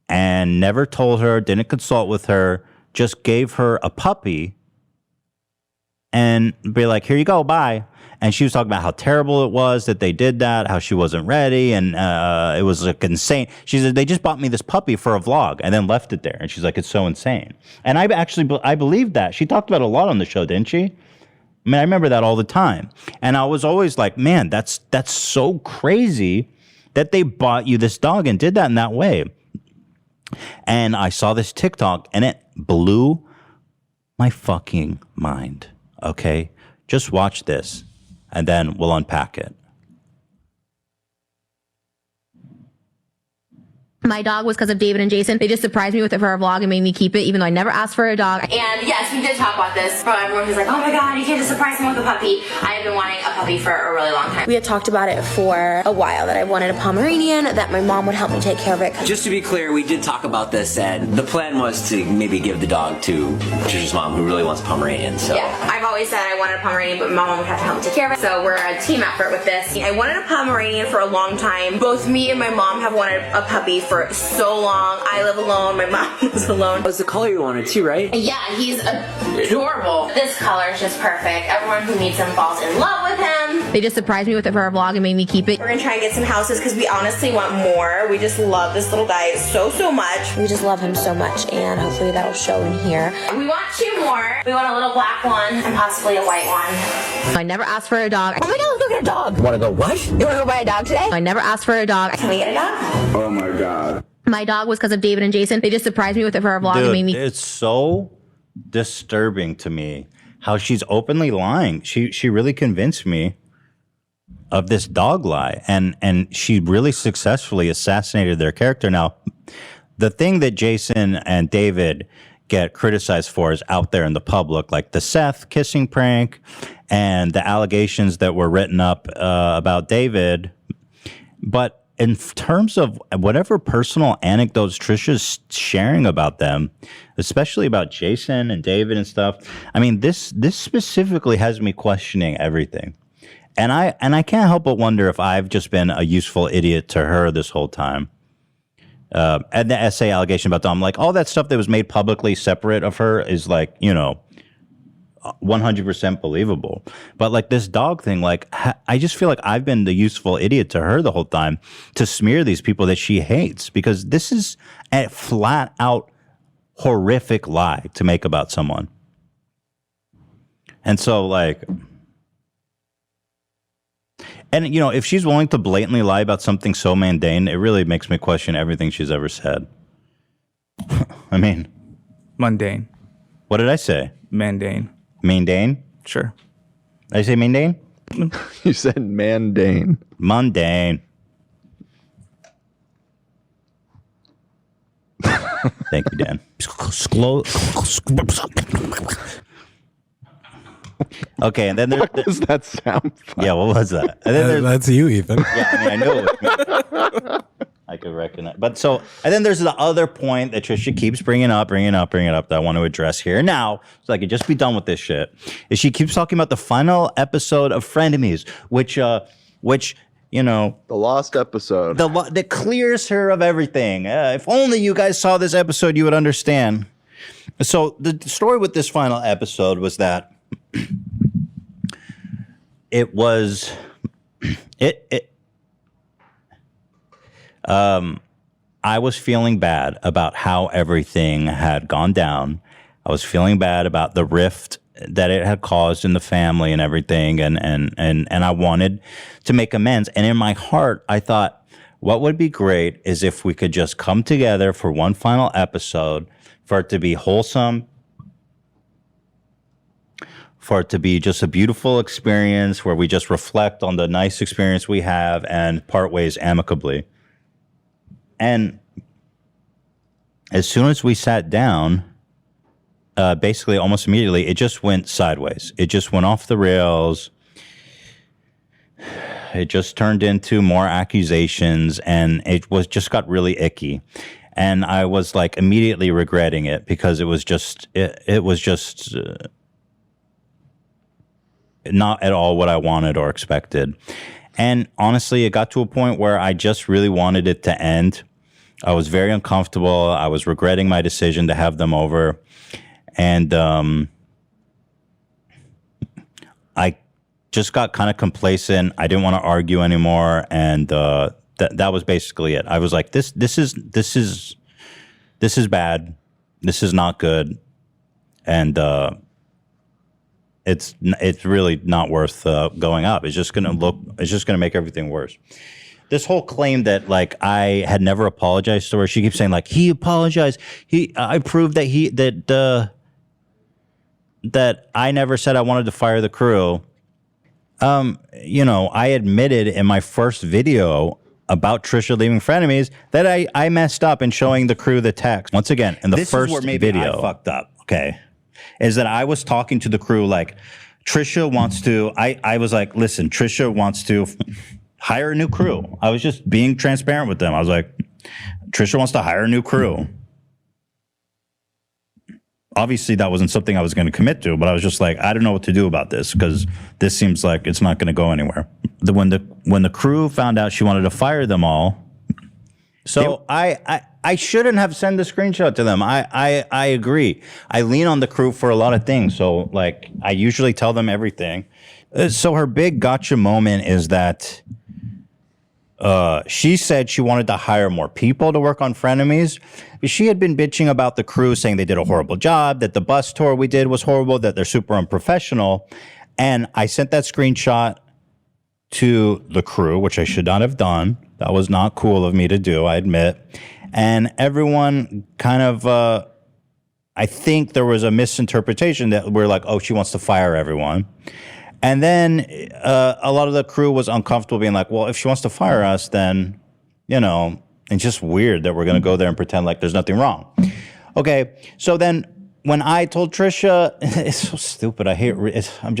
and never told her, didn't consult with her, just gave her a puppy and be like, here you go, bye. And she was talking about how terrible it was that they did that, how she wasn't ready, and it was like insane. She said, they just bought me this puppy for a vlog and then left it there. And she's like, it's so insane. And I believed that. She talked about it a lot on the show, didn't she? I mean, I remember that all the time. And I was always like, man, that's so crazy that they bought you this dog and did that in that way. And I saw this TikTok and it blew my fucking mind. Okay? Just watch this. And then we'll unpack it. My dog was because of David and Jason. They just surprised me with it for a vlog and made me keep it, even though I never asked for a dog. And yes, we did talk about this. From everyone who's like, oh my God, you can't just surprise me with a puppy. I have been wanting a puppy for a really long time. We had talked about it for a while, that I wanted a Pomeranian, that my mom would help me take care of it. Just to be clear, we did talk about this, and the plan was to maybe give the dog to Trisha's mom, who really wants a Pomeranian. So yeah, I've always said I wanted a Pomeranian, but my mom would have to help me take care of it. So we're a team effort with this. I wanted a Pomeranian for a long time. Both me and my mom have wanted a puppy for so long. I live alone. My mom lives alone. That was the color you wanted too, right? Yeah, he's adorable. This color is just perfect. Everyone who meets him falls in love with him. They just surprised me with it for a vlog and made me keep it. We're gonna try and get some houses because we honestly want more. We just love this little guy so much. We just love him so much, and hopefully that'll show in here. We want 2 more. We want a little black one and possibly a white one. I never asked for a dog. Oh my God, let's go get a dog. Want to go what? You want to go buy a dog today? I never asked for a dog. Can we get a dog? Oh my God. My dog was because of David and Jason. They just surprised me with it for a vlog. Dude, and made me. It's so disturbing to me how she's openly lying. She really convinced me of this dog lie, and she really successfully assassinated their character. Now, the thing that Jason and David get criticized for is out there in the public, like the Seth kissing prank and the allegations that were written up about David. But in terms of whatever personal anecdotes Trisha's sharing about them, especially about Jason and David and stuff, I mean, this specifically has me questioning everything. And I can't help but wonder if I've just been a useful idiot to her this whole time. And the essay allegation about Dom, like all that stuff that was made publicly separate of her is like, you know, 100% believable. But like this dog thing, like I just feel like I've been the useful idiot to her the whole time to smear these people that she hates, because this is a flat out horrific lie to make about someone. And so like, and you know, if she's willing to blatantly lie about something so mundane, it really makes me question everything she's ever said. I mean, mundane. What did I say? Mundane. Mundane? Sure. Did I say mundane? You said mandane. Mundane. Thank you, Dan. Okay, and then there's... What does that sound like? Yeah, what was that? And then That's you, Ethan. Yeah, I mean, I know it was me. I could recognize. But so, and then there's the other point that Trisha keeps bringing up that I want to address here now, so I could just be done with this shit, is she keeps talking about the final episode of Frenemies, which, you know, the lost episode that clears her of everything. If only you guys saw this episode, you would understand. So the story with this final episode was that it was I was feeling bad about how everything had gone down. I was feeling bad about the rift that it had caused in the family and everything, and I wanted to make amends. And in my heart, I thought, what would be great is if we could just come together for one final episode, for it to be wholesome, for it to be just a beautiful experience where we just reflect on the nice experience we have and part ways amicably. And as soon as we sat down, basically almost immediately, it just went sideways. It just went off the rails. It just turned into more accusations, and it was just got really icky. And I was like immediately regretting it, because it was just not at all what I wanted or expected. And honestly, it got to a point where I just really wanted it to end. I was very uncomfortable. I was regretting my decision to have them over. And I just got kind of complacent. I didn't want to argue anymore. And that was basically it. I was like, this is bad. This is not good. And it's really not worth going up. It's just gonna make everything worse. This whole claim that like I had never apologized to her. She keeps saying like he apologized. I proved that that I never said I wanted to fire the crew. You know, I admitted in my first video about Trisha leaving Frenemies that I messed up in showing the crew the text. Once again, in the first video, I fucked up. Okay. Is that I was talking to the crew like, Trisha wants to, I was like, listen, Trisha wants to hire a new crew. I was just being transparent with them. I was like, Trisha wants to hire a new crew. Obviously, that wasn't something I was going to commit to, but I was just like, I don't know what to do about this, because this seems like it's not going to go anywhere. When the crew found out she wanted to fire them all, so I shouldn't have sent the screenshot to them. I agree. I lean on the crew for a lot of things. So like I usually tell them everything. So her big gotcha moment is that she said she wanted to hire more people to work on Frenemies. She had been bitching about the crew, saying they did a horrible job, that the bus tour we did was horrible, that they're super unprofessional. And I sent that screenshot to the crew, which I should not have done. That was not cool of me to do, I admit. And everyone kind of, I think there was a misinterpretation that we're like, oh, she wants to fire everyone. And then a lot of the crew was uncomfortable being like, well, if she wants to fire us, then, you know, it's just weird that we're going to go there and pretend like there's nothing wrong. Okay, so then when I told Trisha, it's so stupid. I hate it. Then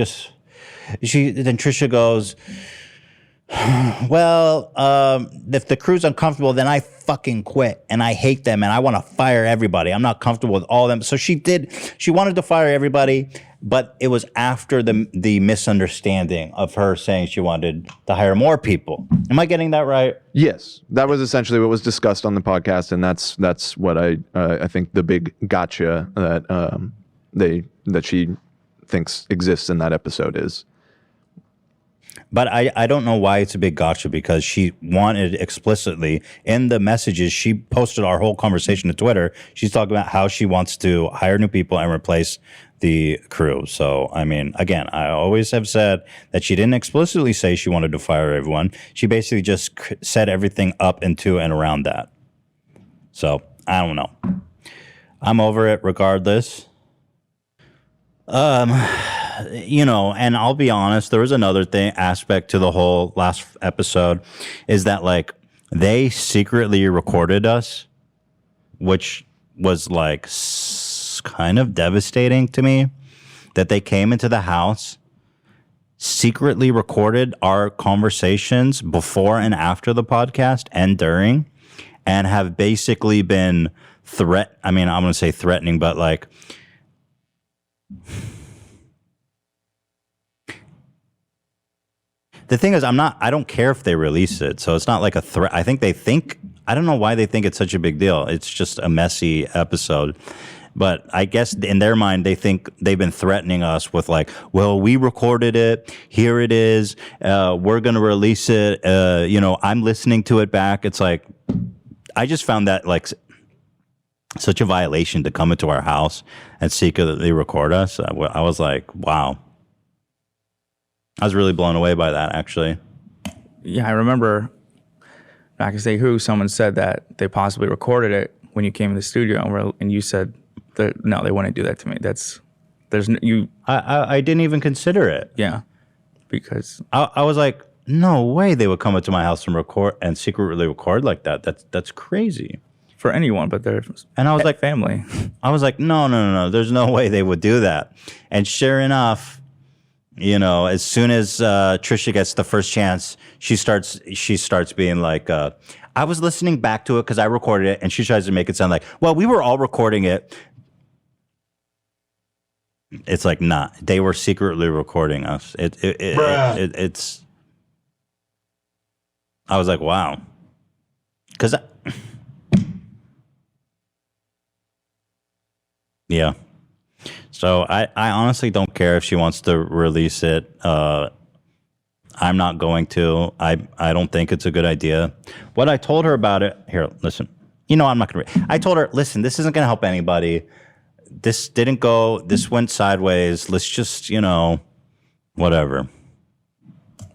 Trisha goes, well, if the crew's uncomfortable, then I fucking quit, and I hate them, and I want to fire everybody. I'm not comfortable with all of them. So she wanted to fire everybody, but it was after the misunderstanding of her saying she wanted to hire more people. Am I getting that right? Yes, that was essentially what was discussed on the podcast, and that's what I think the big gotcha that she thinks exists in that episode is. But I don't know why it's a big gotcha, because she wanted explicitly in the messages, she posted our whole conversation to Twitter. She's talking about how she wants to hire new people and replace the crew. So, I mean, again, I always have said that she didn't explicitly say she wanted to fire everyone. She basically just set everything up into and around that. So, I don't know. I'm over it regardless. You know, and I'll be honest, there was another aspect to the whole last episode, is that like they secretly recorded us, which was like kind of devastating to me, that they came into the house, secretly recorded our conversations before and after the podcast and during, and have basically been I'm going to say threatening, but like, the thing is, I don't care if they release it. So it's not like a threat. I don't know why they think it's such a big deal. It's just a messy episode. But I guess in their mind, they think they've been threatening us with like, well, we recorded it. Here it is. We're going to release it. I'm listening to it back. It's like, I just found that like such a violation to come into our house and secretly record us. I was like, wow. I was really blown away by that, actually. Yeah, I remember, not to say who, someone said that they possibly recorded it when you came in the studio, and you said that no, they wouldn't do that to me. I didn't even consider it. Yeah, because I was like, no way they would come into my house and record and secretly record like that. That's crazy for anyone, but they're and I was like family. I was like, no, there's no way they would do that. And sure enough, you know, as soon as Trisha gets the first chance, she starts being like, I was listening back to it because I recorded it, and she tries to make it sound like, well, we were all recording it. It's like, nah, they were secretly recording us. It's. I was like, wow, because. Yeah. So I honestly don't care if she wants to release it. I'm not going to. I don't think it's a good idea. What I told her about it, here, listen. You know, I'm not going to. I told her, listen, this isn't going to help anybody. This didn't go. This went sideways. Let's just, whatever.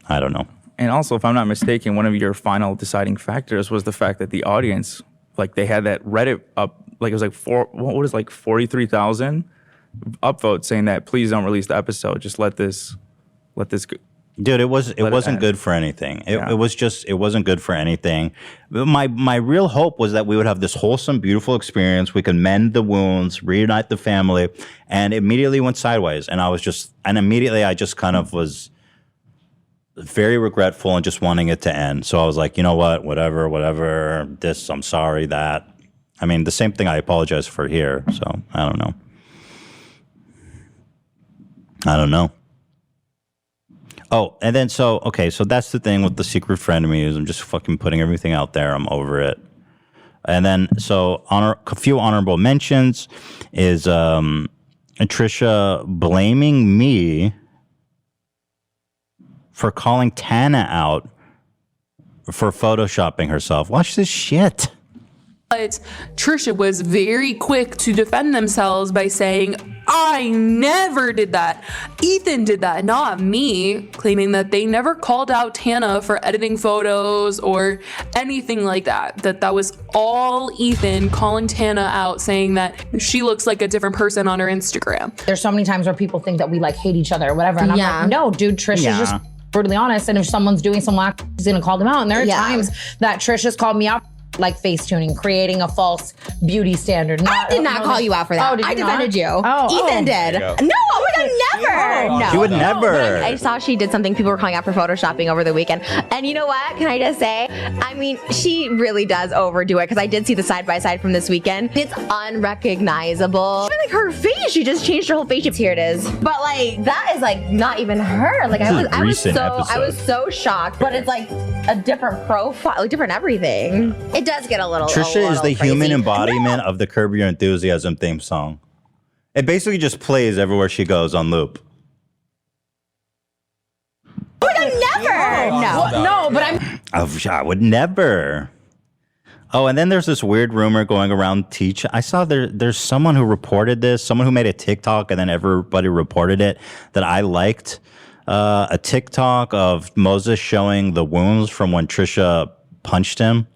I don't know. And also, if I'm not mistaken, one of your final deciding factors was the fact that the audience, like they had that Reddit up, like it was like 43,000 upvotes saying that please don't release the episode. Just let this go. Dude, it wasn't good for anything. It wasn't good for anything. My real hope was that we would have this wholesome, beautiful experience. We could mend the wounds, reunite the family, and immediately went sideways. And immediately I just kind of was very regretful and just wanting it to end. So I was like, you know what, whatever, this, I'm sorry, that. I mean, the same thing I apologize for here. So I don't know. Oh, and then so that's the thing with the secret frenemies. I'm just fucking putting everything out there. I'm over it. And then so a few honorable mentions is Trisha blaming me for calling Tana out for photoshopping herself. Watch this shit. But Trisha was very quick to defend themselves by saying, I never did that. Ethan did that, not me, claiming that they never called out Tana for editing photos or anything like that. That was all Ethan calling Tana out, saying that she looks like a different person on her Instagram. There's so many times where people think that we like hate each other or whatever. And I'm like, no, dude, Trisha's just brutally honest. And if someone's doing some whack, she's going to call them out. And there are times that Trisha's called me out, like face tuning, creating a false beauty standard. I did not call you out for that. Oh, did I you defended you. Oh, Ethan did. No, oh my God, never. No. She would never. I saw she did something people were calling out for photoshopping over the weekend. And you know what? Can I just say, I mean, she really does overdo it, because I did see the side-by-side from this weekend. It's unrecognizable. Even like her face, she just changed her whole face. Here it is. But like, that is like not even her. Like I was so shocked. But it's like a different profile, like different everything. It does get a little Trisha is the crazy. human embodiment of the Curb Your Enthusiasm theme song. It basically just plays everywhere she goes on loop. Never. No, but I'm. I would never. Oh, and then there's this weird rumor going around. I saw there's someone who reported this, someone who made a TikTok, and then everybody reported it that I liked. A TikTok of Moses showing the wounds from when Trisha punched him.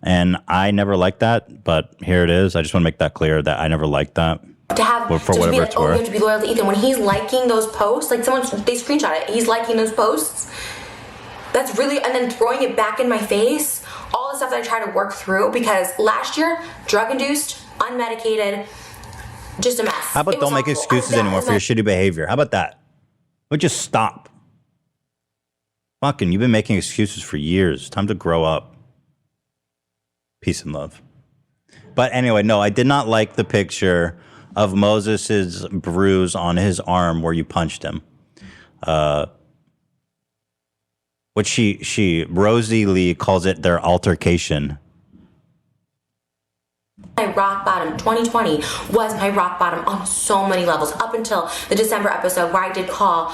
And I never liked that, but here it is. I just want to make that clear that I never liked that. To have for just whatever be like, it's oh, you worth. have to be loyal to Ethan. When he's liking those posts, like they screenshot it, he's liking those posts. That's really, and then throwing it back in my face. All the stuff that I try to work through because last year, drug-induced, unmedicated, just a mess. How about don't make excuses anymore for your shitty behavior? How about that? Or just stop. Fucking, you've been making excuses for years. Time to grow up. Peace and love. But anyway, no, I did not like the picture of Moses's bruise on his arm where you punched him. Which Rosie Lee calls it their altercation. My rock bottom, 2020 was my rock bottom on so many levels up until the December episode where I did call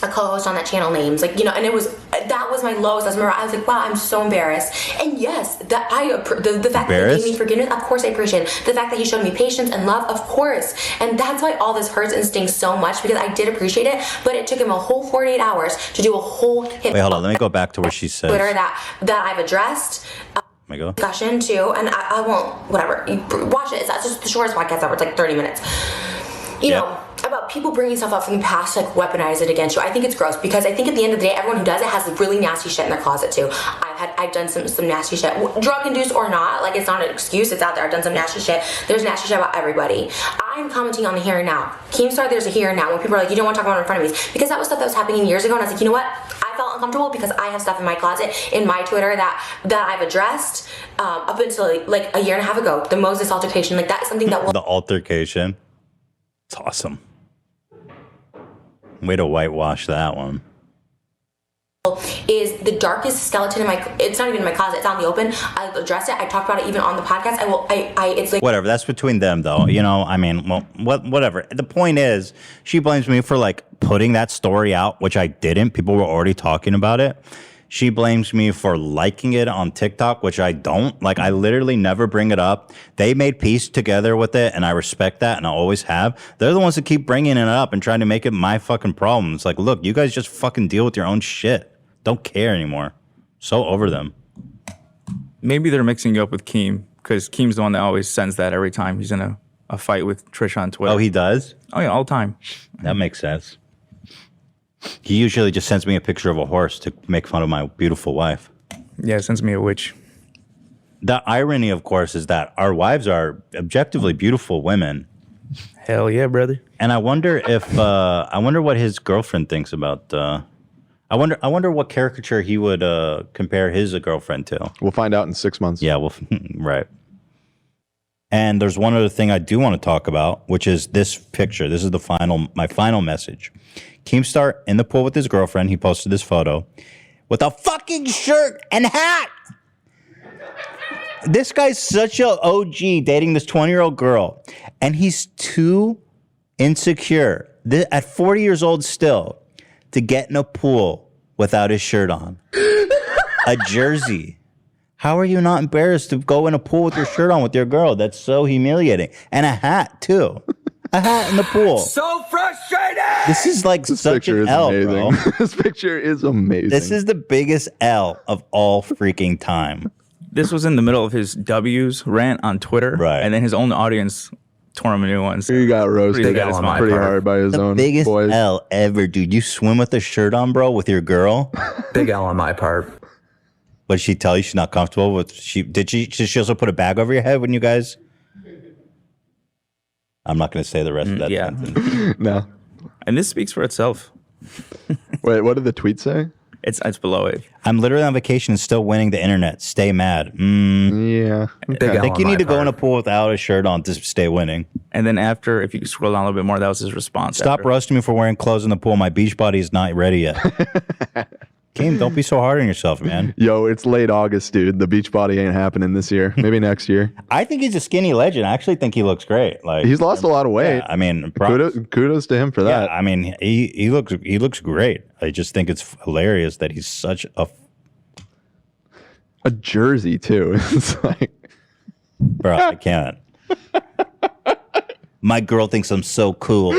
a co-host on that channel names, like, you know, and that was my lowest. I was like, wow, I'm so embarrassed. And yes, the fact that he gave me forgiveness, of course I appreciate it. The fact that he showed me patience and love, of course. And that's why all this hurts and stings so much, because I did appreciate it, but it took him a whole 48 hours to do a whole hit. Wait, hold on. Let me go back to where she says. Twitter that I've addressed. Discussion too, and I won't, whatever. You watch it. It's just the shortest podcast ever. It's like 30 minutes. You know, about people bringing stuff up from the past to like weaponize it against you. I think it's gross because I think at the end of the day, everyone who does it has really nasty shit in their closet too. I've done some nasty shit, drug induced or not. Like, it's not an excuse. It's out there. I've done some nasty shit. There's nasty shit about everybody. I'm commenting on the here and now. Keemstar, there's a here and now when people are like, you don't want to talk about it in front of me, because that was stuff that was happening years ago, and I was like, you know what? I felt uncomfortable because I have stuff in my closet in my Twitter that I've addressed up until like a year and a half ago. The Moses altercation, like that is something that will. The altercation. It's awesome. Way to whitewash that one. Is the darkest skeleton in it's not even in my closet, it's out in the open. I'll address it. I talked about it even on the podcast. It's like whatever, that's between them though. You know, I mean, well, whatever. The point is, she blames me for like putting that story out, which I didn't. People were already talking about it. She blames me for liking it on TikTok, which I don't. Like, I literally never bring it up. They made peace together with it, and I respect that, and I always have. They're the ones that keep bringing it up and trying to make it my fucking problem. It's like, look, you guys just fucking deal with your own shit. Don't care anymore. So over them. Maybe they're mixing you up with Keem, because Keem's the one that always sends that every time he's in a fight with Trisha on Twitter. Oh, he does? Oh, yeah, all the time. That makes sense. He usually just sends me a picture of a horse to make fun of my beautiful wife. Yeah, sends me a witch. The irony, of course, is that our wives are objectively beautiful women. Hell yeah, brother. And I wonder if I wonder what his girlfriend thinks about. I wonder what caricature he would compare his girlfriend to. We'll find out in 6 months. Yeah, right. And there's one other thing I do want to talk about, which is this picture. This is my final message. Keemstar in the pool with his girlfriend. He posted this photo with a fucking shirt and hat. This guy's such a OG dating this 20-year-old girl, and he's too insecure at 40 years old still to get in a pool without his shirt on. A jersey. How are you not embarrassed to go in a pool with your shirt on with your girl? That's so humiliating. And a hat, too. A hat in the pool. So frustrated! This is like such an L, bro. This picture is amazing. This is the biggest L of all freaking time. This was in the middle of his W's rant on Twitter. Right. And then his own audience tore him a new one. So he got roasted pretty hard by his own biggest boys. L ever, dude. You swim with a shirt on, bro, with your girl? Big L on my part. What did she tell you? She's not comfortable with? Did she also put a bag over your head when you guys? I'm not going to say the rest of that sentence. No. And this speaks for itself. Wait, what did the tweet say? It's below it. I'm literally on vacation and still winning the internet. Stay mad. Yeah. Okay. I think you need to go in a pool without a shirt on to stay winning. And then after, if you scroll down a little bit more, that was his response. Stop roasting me for wearing clothes in the pool. My beach body is not ready yet. Keem, don't be so hard on yourself, man. Yo, it's late August, dude. The beach body ain't happening this year. Maybe next year. I think he's a skinny legend. I actually think he looks great. Like he's lost a lot of weight. Yeah, I mean, kudos to him for that. Yeah, I mean, he looks great. I just think it's hilarious that he's such a jersey too. It's like, bro, I can't. My girl thinks I'm so cool.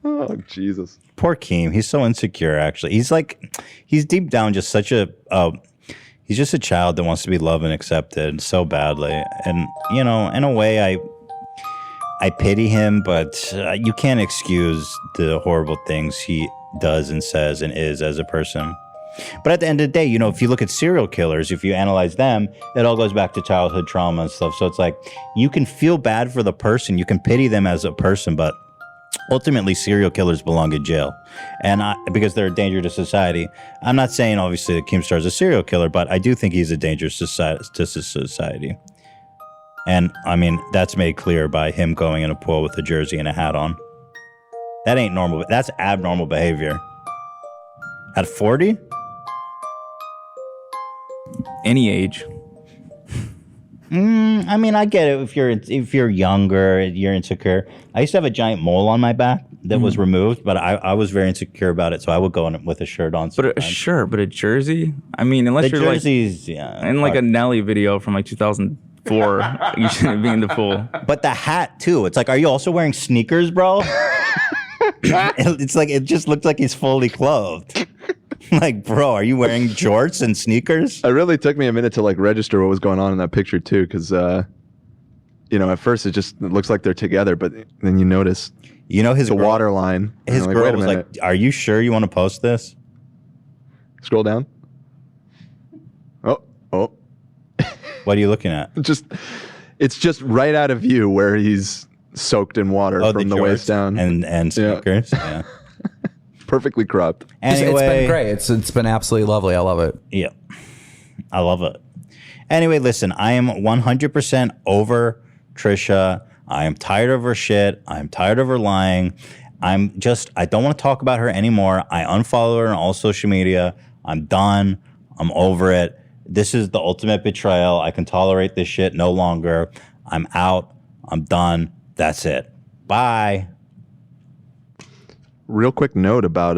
Oh, Jesus. Poor Keem. He's so insecure, actually. He's deep down just such he's just a child that wants to be loved and accepted so badly. And, you know, in a way, I pity him, but you can't excuse the horrible things he does and says and is as a person. But at the end of the day, you know, if you look at serial killers, if you analyze them, it all goes back to childhood trauma and stuff. So it's like you can feel bad for the person. You can pity them as a person, but ultimately serial killers belong in jail. And because they're a danger to society. I'm not saying, obviously, that Keemstar is a serial killer, but I do think he's a danger to society. And, I mean, that's made clear by him going in a pool with a jersey and a hat on. That ain't normal. That's abnormal behavior. At 40? Any age. I mean, I get it. If you're younger, you're insecure. I used to have a giant mole on my back that was removed, but I was very insecure about it, so I would go in with a shirt on. But a jersey. I mean, unless the you're jerseys, in like a Nelly video from like 2004, you shouldn't be in the pool. But the hat too. It's like, are you also wearing sneakers, bro? It's like it just looks like he's fully clothed. Like, bro, are you wearing jorts and sneakers? It really took me a minute to like register what was going on in that picture too, because you know, at first it looks like they're together, but then you notice, you know, the water line. His girl was like, "Are you sure you want to post this?" Scroll down. Oh. What are you looking at? It's just right out of view where he's soaked in water from the waist down and sneakers. Yeah. Perfectly cropped. Anyway, it's been great. It's been absolutely lovely. I love it. Yeah, I love it. Anyway, listen, I am 100% over Trisha. I am tired of her shit. I'm tired of her lying. I don't want to talk about her anymore. I unfollow her on all social media. I'm done. I'm over it. This is the ultimate betrayal. I can tolerate this shit no longer. I'm out. I'm done. That's it. Bye. Real quick note about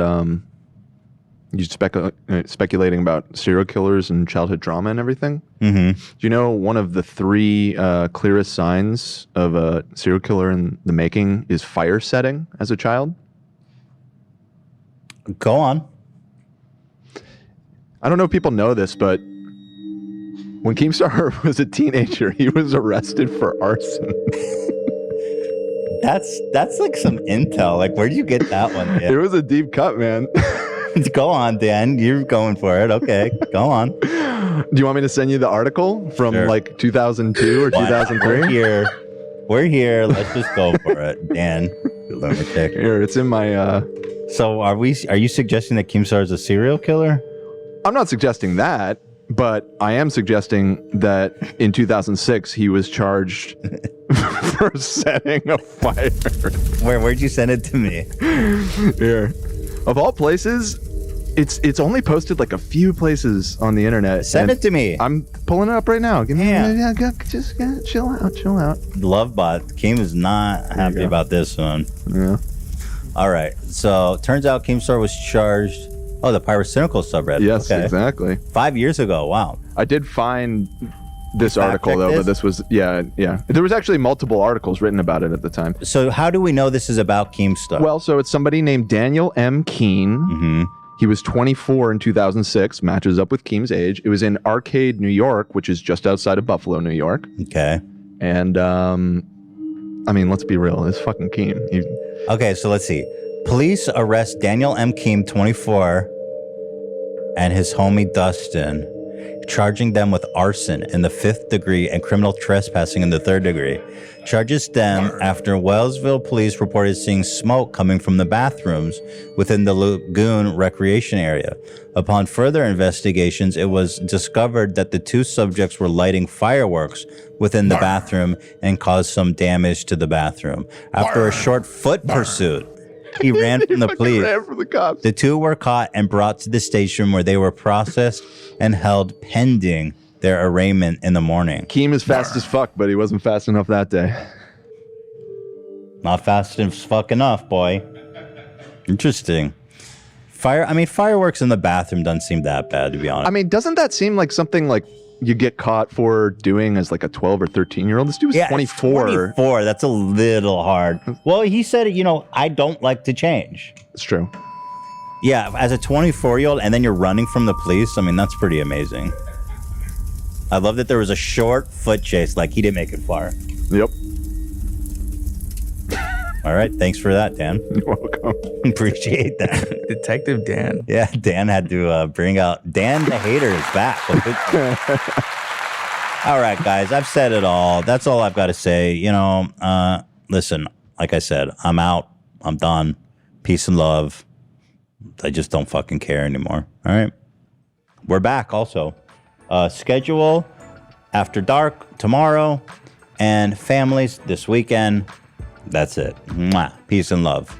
you speculating about serial killers and childhood trauma and everything. Mm-hmm. Do you know one of the 3 clearest signs of a serial killer in the making is fire setting as a child? Go on. I don't know if people know this, but when Keemstar was a teenager, he was arrested for arson. That's like some intel. Like, where do you get that one? It was a deep cut, man. Go on, Dan. You're going for it. Okay, go on. Do you want me to send you the article from like 2002 or 2003? We're here. Let's just go for it, Dan. Lunatic. Here, it's in my. So, are you suggesting that Keemstar is a serial killer? I'm not suggesting that, but I am suggesting that in 2006 he was charged for setting a fire. Where'd you send it to me? Here. Of all places, it's only posted like a few places on the internet. Send it to me. I'm pulling it up right now. Give me just chill out. Lovebot. Keem is not happy about this one. Yeah. All right. So turns out Keemstar was charged. Oh, the Pyrocynical subreddit. Yes, exactly. 5 years ago. Wow. I did find this article though, but this was yeah. There was actually multiple articles written about it at the time. So how do we know this is about Keemstar? Well, so it's somebody named Daniel M. Keene. Mm-hmm. He was 24 in 2006. Matches up with Keem's age. It was in Arcade, New York, which is just outside of Buffalo, New York. Okay. And I mean, let's be real. It's fucking Keem. Okay, so let's see. Police arrest Daniel M. Keem, 24, and his homie Dustin, charging them with arson in the 5th degree and criminal trespassing in the 3rd degree. Charges stem after Wellsville police reported seeing smoke coming from the bathrooms within the Lagoon recreation area. Upon further investigations, it was discovered that the 2 subjects were lighting fireworks within the bathroom and caused some damage to the bathroom. After a short foot pursuit, He ran from the police. Ran from the cops. The two were caught and brought to the station where they were processed and held pending their arraignment in the morning. Keem is fast as fuck, but he wasn't fast enough that day. Not fast as fuck enough, boy. Interesting. Fireworks in the bathroom doesn't seem that bad, to be honest. I mean, doesn't that seem like something like you get caught for doing as like a 12 or 13-year-old? This dude was 24. 24, that's a little hard. Well, he said, I don't like to change. It's true. Yeah, as a 24-year-old, and then you're running from the police, that's pretty amazing. I love that there was a short foot chase, like he didn't make it far. Yep. All right, thanks for that, Dan. You're welcome. Appreciate that. Detective Dan. Yeah, Dan had to bring out... Dan the hater is back. All right, guys, I've said it all. That's all I've got to say. Listen, like I said, I'm out. I'm done. Peace and love. I just don't fucking care anymore. All right? We're back also. Schedule after dark tomorrow and families this weekend. That's it. Mwah. Peace and love.